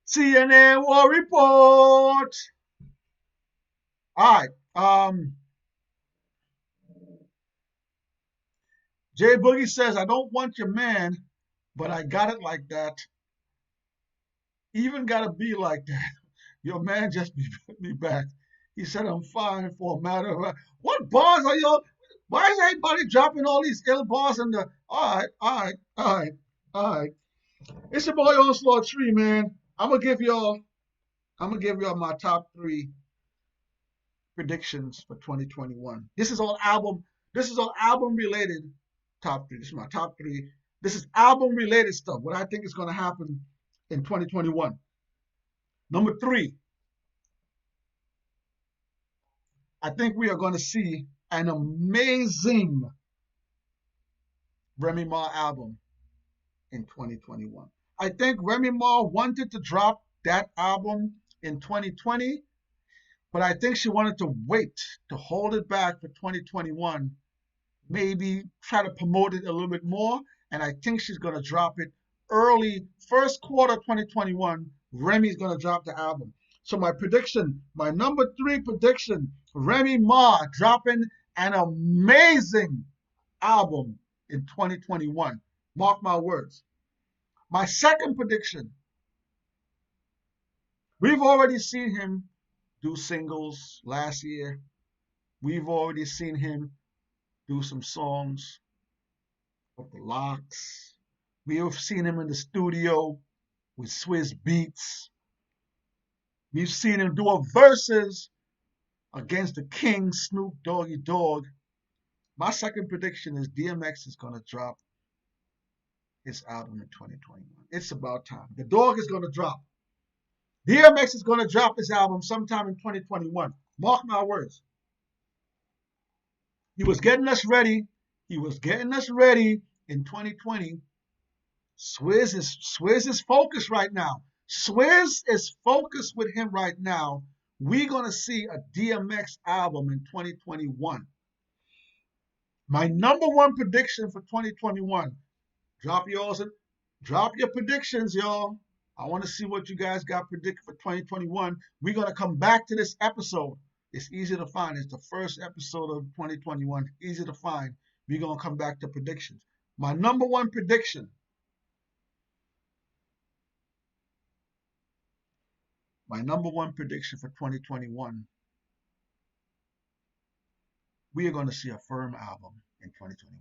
CNN War Report. All right. Jay Boogie says, I don't want your man, but I got it like that. Even gotta be like that. Your man just beat me back. He said, I'm fine for a matter of... What bars are y'all? Why is everybody dropping all these ill bars in the... All right. It's your boy Onslaught Tree, man. I'm gonna give y'all my top 3 predictions for 2021. This is all album related top 3. This is my top 3. This is album related stuff. What I think is gonna happen in 2021. Number 3. I think we are going to see an amazing Remy Ma album in 2021. I think Remy Ma wanted to drop that album in 2020, but I think she wanted to wait to hold it back for 2021, maybe try to promote it a little bit more, and I think she's going to drop it early, first quarter 2021. Remy's going to drop the album. So my prediction, my number 3 prediction, Remy Ma dropping an amazing album in 2021. Mark my words. My second prediction, we've already seen him do singles last year. We've already seen him do some songs with the Locks. We have seen him in the studio with Swizz Beatz. We've seen him do a verses against the King, Snoop Doggy Dogg. My second prediction is DMX is going to drop his album in 2021. It's about time. The dog is going to drop. DMX is going to drop his album sometime in 2021. Mark my words. He was getting us ready. He was getting us ready in 2020. Swizz is focused right now. Swizz is focused with him right now. We're going to see a DMX album in 2021. My number 1 prediction for 2021. Drop your predictions, y'all. I want to see what you guys got predicted for 2021. We're going to come back to this episode. It's easy to find. It's the first episode of 2021. Easy to find. We're going to come back to predictions. My number 1 prediction. My number 1 prediction for 2021. We are going to see a firm album in 2021.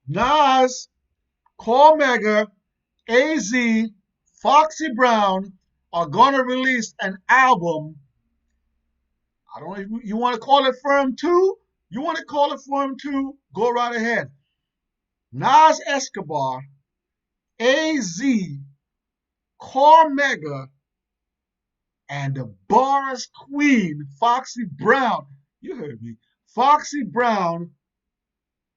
Nas, Cormega, AZ, Foxy Brown are going to release an album. I don't know if you want to call it firm 2. You want to call it firm 2? Go right ahead. Nas Escobar, AZ, Cormega, and the Bars Queen, Foxy Brown. You heard me. Foxy Brown,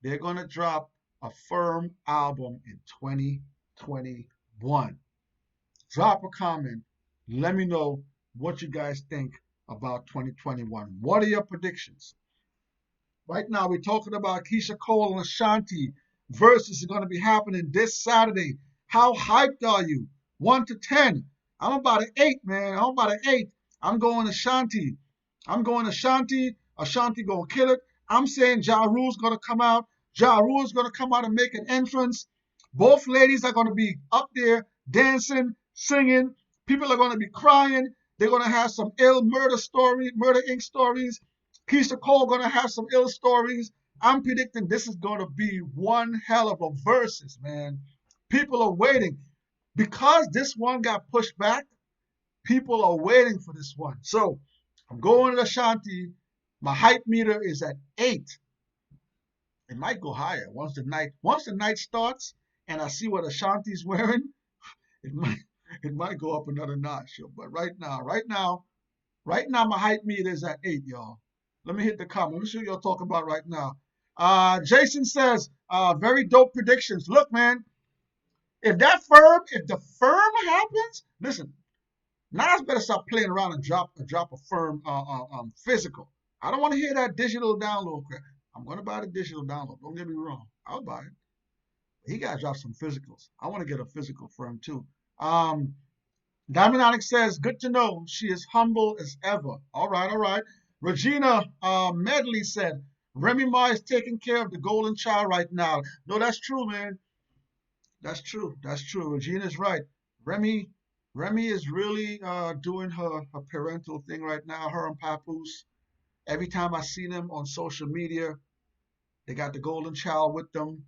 they're going to drop a firm album in 2021. Drop a comment. Let me know what you guys think about 2021. What are your predictions? Right now, we're talking about Keyshia Cole and Ashanti verzuz is going to be happening this Saturday. How hyped are you? 1 to 10. I'm about an 8, man. I'm about an 8. I'm going Ashanti. Ashanti going to kill it. I'm saying Ja Rule's going to come out. Ja Rule's going to come out and make an entrance. Both ladies are going to be up there dancing, singing. People are going to be crying. They're going to have some ill Murder Inc. stories. Keyshia Cole going to have some ill stories. I'm predicting this is going to be one hell of a verzuz, man. People are waiting. Because this one got pushed back, people are waiting for this one. So I'm going to Ashanti. My hype meter is at 8. It might go higher once the night starts and I see what Ashanti's wearing. It might go up another notch, yo. But right now, my hype meter is at 8, y'all. Let me hit the comment. Let me see what y'all talking about right now. Jason says, very dope predictions. Look, man, If the firm happens, listen, Nas better stop playing around and drop a firm physical. I don't want to hear that digital download crap. I'm gonna buy the digital download. Don't get me wrong. I'll buy it. He gotta drop some physicals. I want to get a physical firm too. Um, Diamond Onyx says, good to know she is humble as ever. All right, all right. Regina Medley said, Remy Ma is taking care of the golden child right now. No, that's true, man. That's true. That's true. Regina's right. Remy Remy is really doing her parental thing right now, her and Papoose. Every time I see them on social media, they got the golden child with them.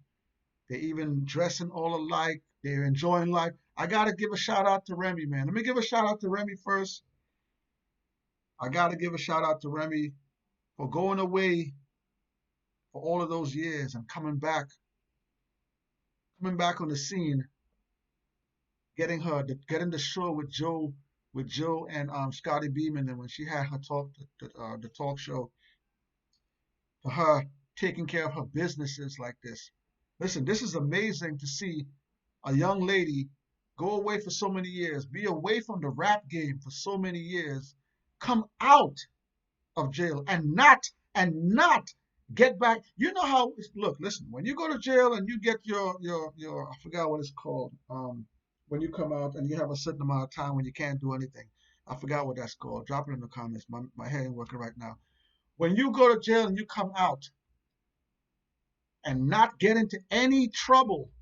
They're even dressing all alike. They're enjoying life. I gotta give a shout out to Remy, man. Let me give a shout out to Remy first. I gotta give a shout out to Remy for going away for all of those years and coming back on the scene, getting the show with Joe and Scotty Beeman, and when she had her the talk show, for her taking care of her businesses like this. Listen, this is amazing to see a young lady go away for so many years, be away from the rap game for so many years, come out of jail and not get back. You know how look, listen, when you go to jail and you get your I forgot what it's called. When you come out and you have a certain amount of time when you can't do anything. I forgot what that's called. Drop it in the comments. My head ain't working right now. When you go to jail and you come out and not get into any trouble,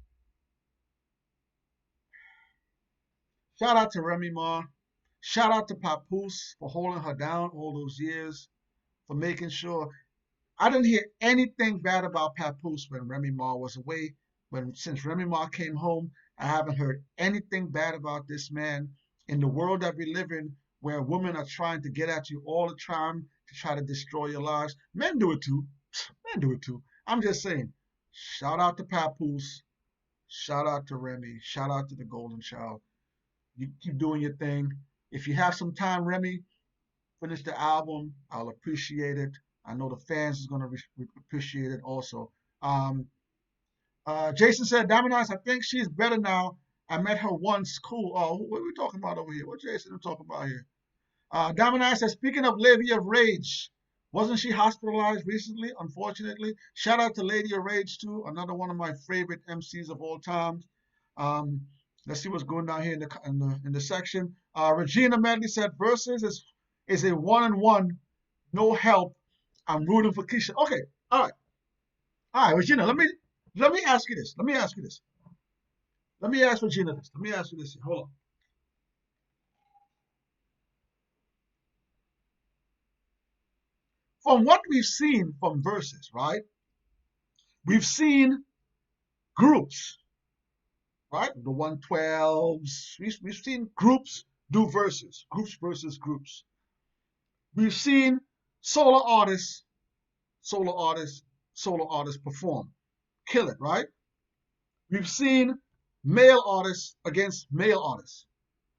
shout out to Remy Ma. Shout out to Papoose for holding her down all those years, for making sure. I didn't hear anything bad about Papoose when Remy Ma was away. Since Remy Ma came home, I haven't heard anything bad about this man. In the world that we live in, where women are trying to get at you all the time to try to destroy your lives, men do it too. Men do it too. I'm just saying. Shout out to Papoose. Shout out to Remy. Shout out to the Golden Child. You keep doing your thing. If you have some time, Remy, finish the album. I'll appreciate it. I know the fans is gonna appreciate it also. Jason said, Diamond Eyes, I think she's better now. I met her once. Cool. Oh, what are we talking about over here? What Jason talking about here? Diamond Eyes said, speaking of Lady of Rage, wasn't she hospitalized recently? Unfortunately. Shout out to Lady of Rage too, another one of my favorite MCs of all time. Let's see what's going down here in the section. Regina Medley said, Versus is a 1-on-1, no help. I'm rooting for Keyshia. Okay, all right, Regina. Let me ask you this. Let me ask Regina this. Let me ask you this. Hold on. From what we've seen from Versus, right? We've seen groups, right? The 112s. We've seen groups do verses, groups versus groups. We've seen solo artists perform, kill it, right? We've seen male artists against male artists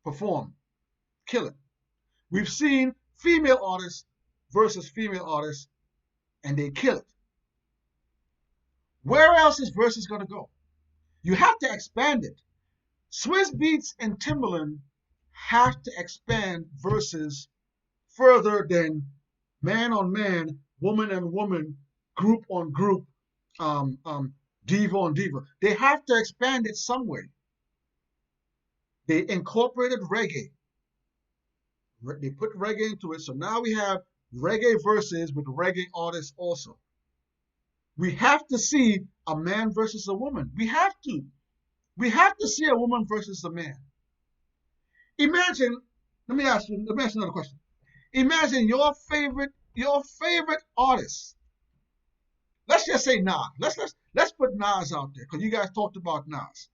perform, kill it. We've seen female artists versus female artists, and they kill it. Where else is Versus gonna go? You have to expand it. Swizz Beatz and Timbaland have to expand Versus further than man on man, woman on woman, group on group, diva on diva. They have to expand it some way. They incorporated reggae. They put reggae into it, so now we have reggae verses with reggae artists also. We have to see a man versus a woman. We have to. We have to see a woman versus a man. Imagine, let me ask you another question. Imagine your favorite artist. Let's just say Nas. Let's put Nas out there because you guys talked about Nas.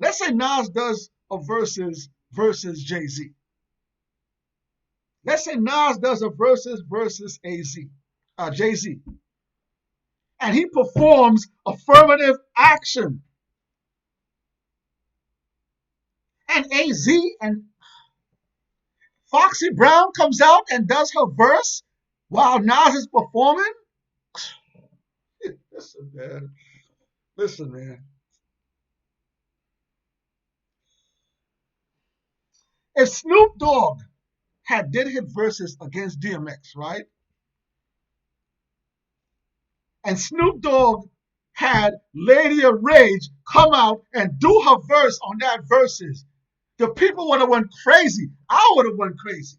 Let's say Nas does a versus Jay-Z. Let's say Nas does a versus Jay-Z. And he performs affirmative action. And AZ and Foxy Brown comes out and does her verse while Nas is performing. Listen, man. If Snoop Dogg did hit verses against DMX, right? And Snoop Dogg had Lady of Rage come out and do her verse on that verses, the people would have went crazy. I would have went crazy.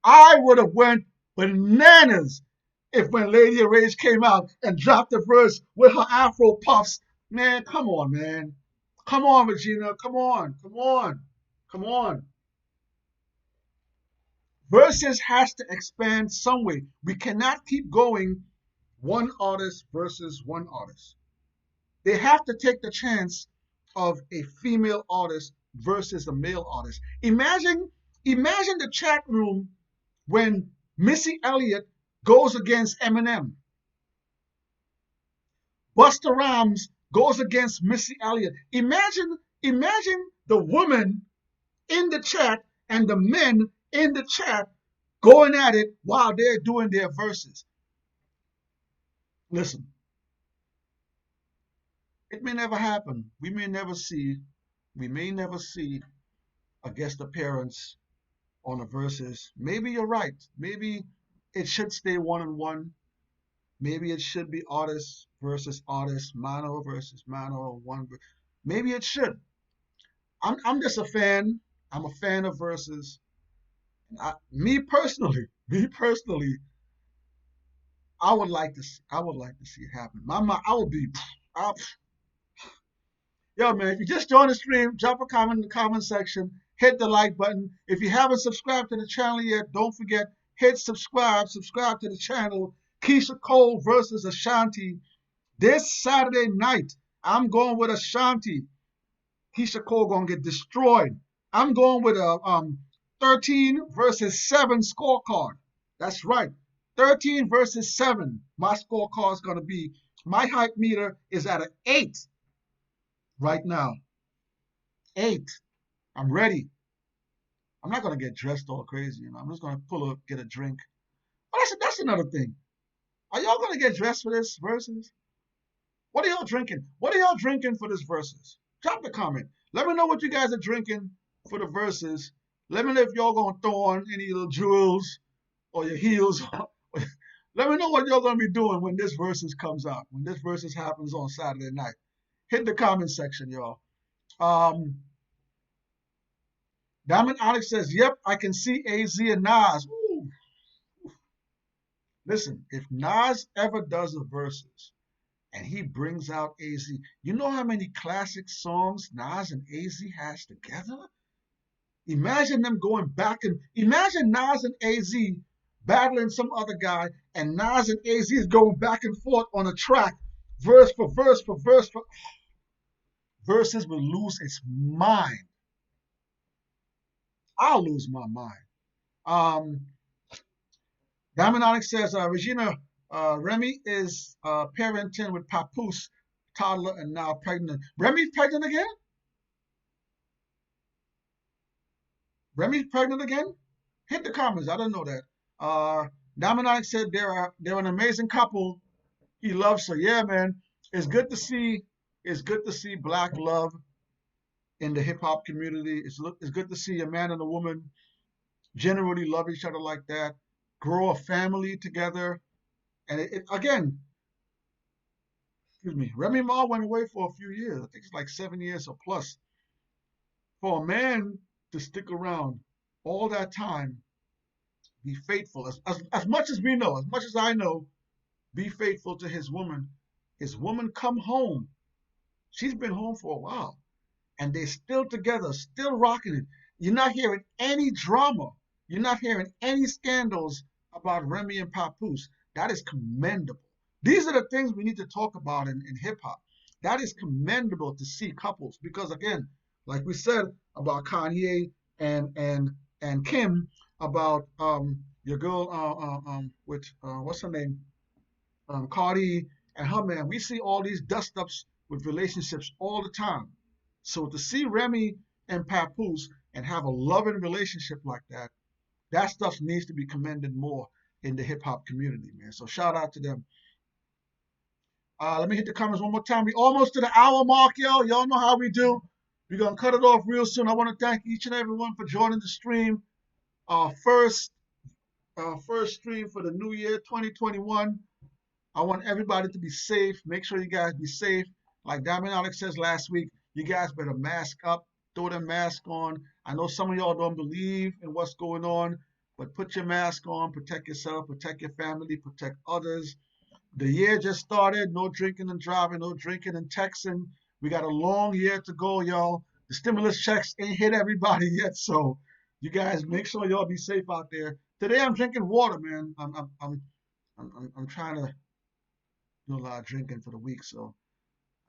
I would have went bananas if when Lady of Rage came out and dropped the verse with her Afro puffs. Man, come on, man. Come on, Regina. Come on. Come on. Come on. Versus has to expand some way. We cannot keep going one artist versus one artist. They have to take the chance of a female artist versus a male artist. Imagine the chat room when Missy Elliott goes against Eminem. Busta Rhymes goes against Missy Elliott. Imagine the women in the chat and the men in the chat going at it while they're doing their verses. Listen, it may never happen. We may never see a guest appearance on the verses. Maybe you're right. Maybe it should stay one-on-one. Maybe it should be artist versus artist, mano versus mano, one. Maybe it should. I'm just a fan. I'm a fan of verses. Me personally, I would like to see it happen. I would be. Yo, man, if you just joined the stream, drop a comment in the comment section. Hit the like button. If you haven't subscribed to the channel yet, don't forget, hit subscribe. Subscribe to the channel. Keyshia Cole versus Ashanti. This Saturday night, I'm going with Ashanti. Keyshia Cole going to get destroyed. I'm going with a 13 versus 7 scorecard. That's right. 13 versus 7. My scorecard is going to be, my hype meter is at an 8 right now. 8. I'm ready. I'm not going to get dressed all crazy. I'm just going to get a drink. But that's another thing. Are y'all going to get dressed for this versus? What are y'all drinking? What are y'all drinking for this versus? Drop the comment. Let me know what you guys are drinking for the verses. Let me know if y'all going to throw on any little jewels or your heels. Let me know what y'all going to be doing when this versus comes out, when this versus happens on Saturday night. Hit the comment section, y'all. Diamond Onyx says, yep, I can see AZ and Nas. Ooh. Listen, if Nas ever does a versus and he brings out AZ, you know how many classic songs Nas and AZ has together? Imagine them going back and imagine Nas and AZ battling some other guy, and Nas and AZ is going back and forth on a track, verse for verse for verse for. Versus will lose its mind. I'll lose my mind. Diamond Onyx says, Regina, Remy is parenting with Papoose, toddler, and now pregnant. Remy's pregnant again? Remy's pregnant again? Hit the comments. I don't know that. Diamond Onyx said they're an amazing couple. He loves her. Yeah, man. It's good to see Black love in the hip hop community. It's good to see a man and a woman generally love each other like that, grow a family together. And again, excuse me, Remy Ma went away for a few years. I think it's like 7 years or plus. For a man to stick around all that time, be faithful. As much as we know, as much as I know, be faithful to his woman. His woman come home. She's been home for a while. And they're still together, still rocking it. You're not hearing any drama. You're not hearing any scandals about Remy and Papoose. That is commendable. These are the things we need to talk about in hip-hop. That is commendable to see couples. Because again, like we said about Kanye and Kim, about your girl with what's her name? Cardi and her man. We see all these dust-ups with relationships all the time. So to see Remy and Papoose and have a loving relationship like that, that stuff needs to be commended more in the hip-hop community, man. So shout out to them. Let me hit the comments one more time. We almost to the hour mark, yo. Y'all know how we do. We're going to cut it off real soon. I want to thank each and everyone for joining the stream. Our first stream for the new year 2021. I want everybody to be safe. Make sure you guys be safe. Like Diamond Alex says last week, you guys better mask up, throw the mask on. I know some of y'all don't believe in what's going on, but put your mask on, protect yourself, protect your family, protect others. The year just started. No drinking and driving, no drinking and texting. We got a long year to go, y'all. The stimulus checks ain't hit everybody yet, so you guys make sure y'all be safe out there. Today I'm drinking water, man. I'm trying to do a lot of drinking for the week, so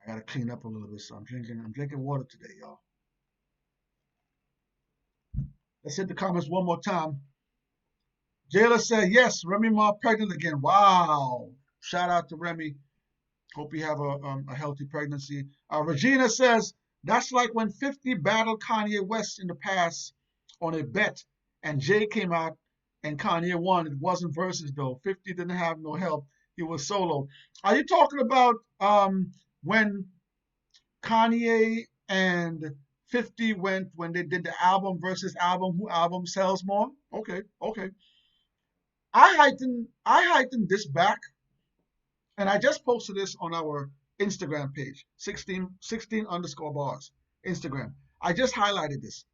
I gotta clean up a little bit. So I'm drinking water today, y'all. Let's hit the comments one more time. Jayla said, yes, Remy Ma pregnant again. Wow. Shout out to Remy. Hope you have a healthy pregnancy. Regina says, that's like when 50 battled Kanye West in the past on a bet, and Jay came out and Kanye won. It wasn't versus, though. 50 didn't have no help. He was solo. Are you talking about when Kanye and 50 went, when they did the album versus album, who album sells more? Okay, okay. I heightened this back, and I just posted this on our Instagram page, 16 underscore bars, Instagram. I just highlighted this.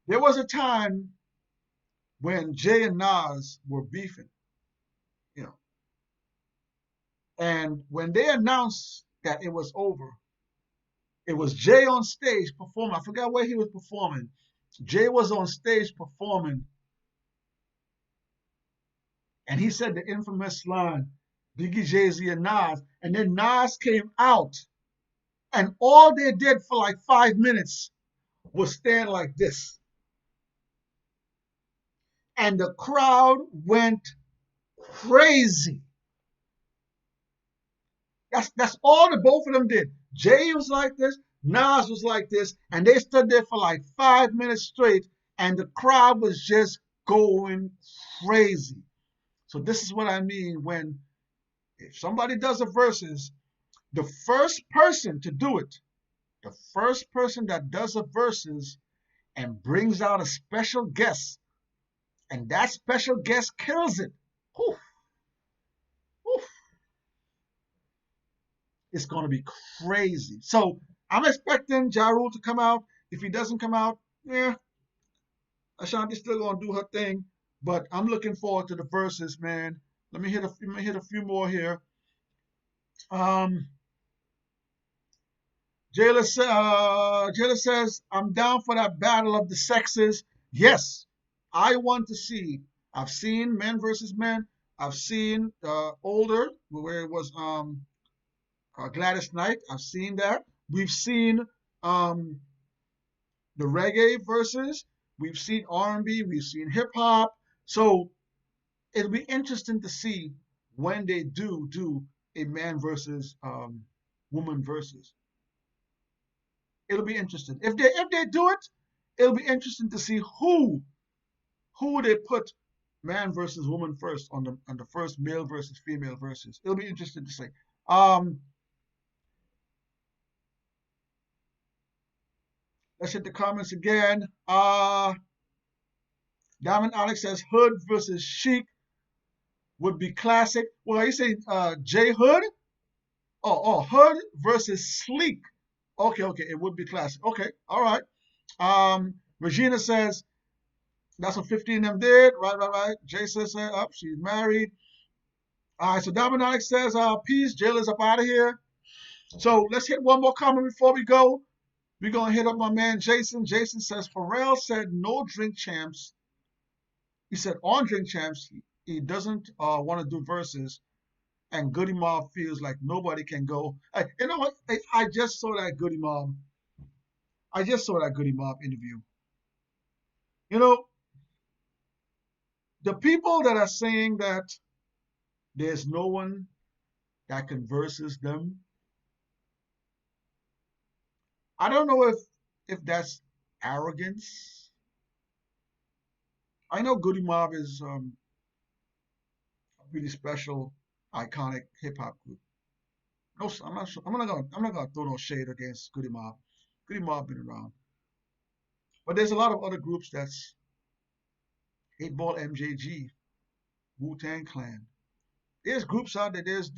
There was a time when Jay and Nas were beefing, you know, and when they announced that it was over, it was Jay on stage performing. I forgot where he was performing. Jay was on stage performing, and he said the infamous line, Biggie, Jay-Z, and Nas. And then Nas came out, and all they did for like 5 minutes was stand like this. And the crowd went crazy. That's all the both of them did. Jay was like this, Nas was like this, and they stood there for like 5 minutes straight, and the crowd was just going crazy. So this is what I mean when if somebody does a versus, the first person to do it, the first person that does a versus and brings out a special guest, and that special guest kills it, whew, whew, it's going to be crazy. So I'm expecting Ja Rule to come out. If he doesn't come out, yeah, Ashanti's still going to do her thing. But I'm looking forward to the verses, man. Let me hit a few more here. Jayla says, I'm down for that battle of the sexes. Yes, I want to see. I've seen men versus men. I've seen older, where it was Gladys Knight. I've seen that. We've seen the reggae versus. We've seen R&B. We've seen hip hop. So it'll be interesting to see when they do a man versus woman versus. It'll be interesting. If they do it, it'll be interesting to see who they put man versus woman first on the first male versus female versus. It'll be interesting to see. Let's hit the comments again. Diamond Alex says Hood versus Chic would be classic. Well, are you saying J Hood? Oh, Hood versus Sleek. Okay, it would be classic. Okay, all right. Regina says that's what 15 of them did. Right. Jay says she's married. All right, so Diamond Alex says peace. Jayla's up out of here. So let's hit one more comment before we go. We're gonna hit up my man Jason. Jason says Pharrell said no drink champs. He said on drink champs he doesn't want to do verses, and Goody Mob feels like nobody can go. You know what? I just saw that Goody Mob. I just saw that Goody Mob interview. You know, the people that are saying that there's no one that can versus them, I don't know if that's arrogance. I know Goody Mob is a really special, iconic hip hop group. No, I'm not. I'm not gonna throw no shade against Goody Mob. Goody Mob been around, but there's a lot of other groups that's 8 Ball MJG, Wu Tang Clan. There's groups out there. There's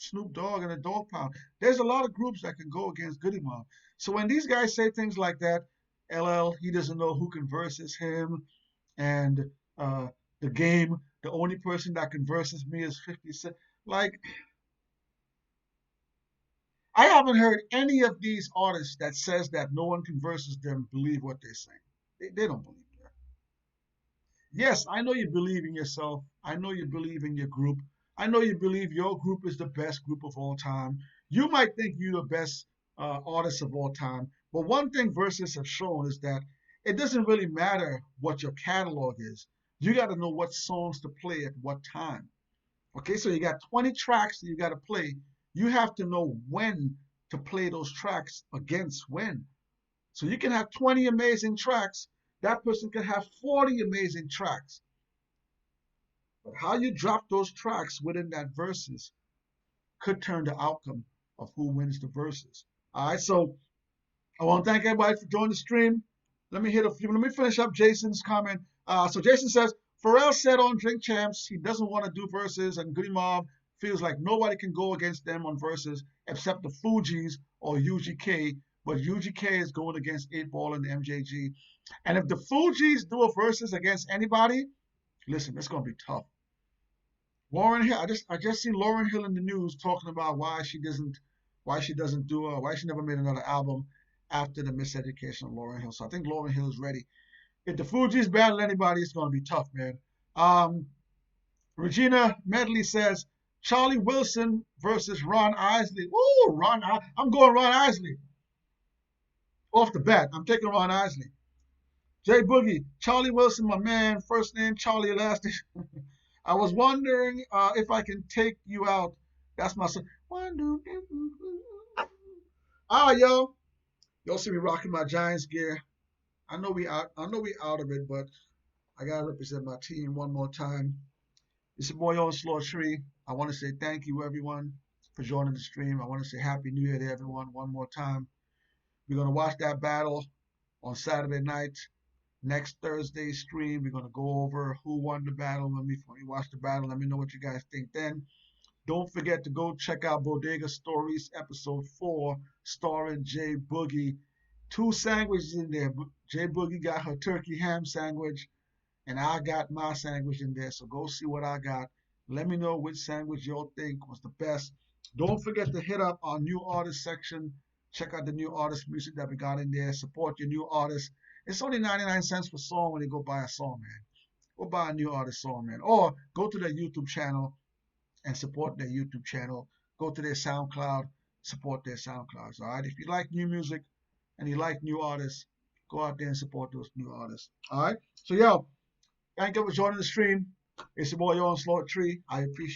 Snoop Dogg and the Dog Pound. There's a lot of groups that can go against Goody Mob. So when these guys say things like that, LL, he doesn't know who can versus him, and uh, the game, the only person that can versus me is 50 Cent. Like, I haven't heard any of these artists that says that no one can versus them believe what they're saying. They don't believe that. Yes, I know you believe in yourself. I know you believe in your group. I know you believe your group is the best group of all time. You might think you're the best artist of all time. But one thing Versus have shown is that it doesn't really matter what your catalog is. You got to know what songs to play at what time. Okay, so you got 20 tracks that you got to play. You have to know when to play those tracks against when. So you can have 20 amazing tracks. That person can have 40 amazing tracks. But how you drop those tracks within that verses could turn the outcome of who wins the verses. All right, so I want to thank everybody for joining the stream. Let me finish up Jason's comment. So Jason says, Pharrell said on Drink Champs he doesn't want to do verses, and Goody Mob feels like nobody can go against them on verses except the Fugees or UGK, but UGK is going against 8 Ball and the MJG. And if the Fugees do a verses against anybody, listen, it's going to be tough. Lauryn Hill, I just see Lauryn Hill in the news talking about why she never made another album after the miseducation of Lauryn Hill. So I think Lauryn Hill is ready. If the Fugees battle anybody, it's going to be tough, man. Regina Medley says Charlie Wilson versus Ron Isley. Ooh, I'm going Ron Isley. Off the bat, I'm taking Ron Isley. Jay Boogie, Charlie Wilson, my man. First name Charlie, last name. I was wondering if I can take you out. That's my son. Yo. Y'all see me rocking my Giants gear. I know we out of it, but I gotta represent my team one more time. It's your boy Onslaught Tree. I want to say thank you everyone for joining the stream. I want to say Happy New Year to everyone one more time. We're gonna watch that battle on Saturday night. Next Thursday's stream, we're gonna go over who won the battle. When we watch the battle, let me know what you guys think then. Don't forget to go check out Bodega Stories episode 4, starring Jay Boogie. 2 sandwiches in there. Jay Boogie got her turkey ham sandwich, and I got my sandwich in there. So go see what I got. Let me know which sandwich y'all think was the best. Don't forget to hit up our new artist section. Check out the new artist music that we got in there. Support your new artists. It's only 99 cents per song when you go buy a song, man. Go buy a new artist song, man. Or go to their YouTube channel and support their YouTube channel. Go to their SoundCloud, support their SoundClouds. All right. If you like new music and you like new artists, go out there and support those new artists. All right. So, yo, thank you for joining the stream. It's your boy Onslaught Tree. I appreciate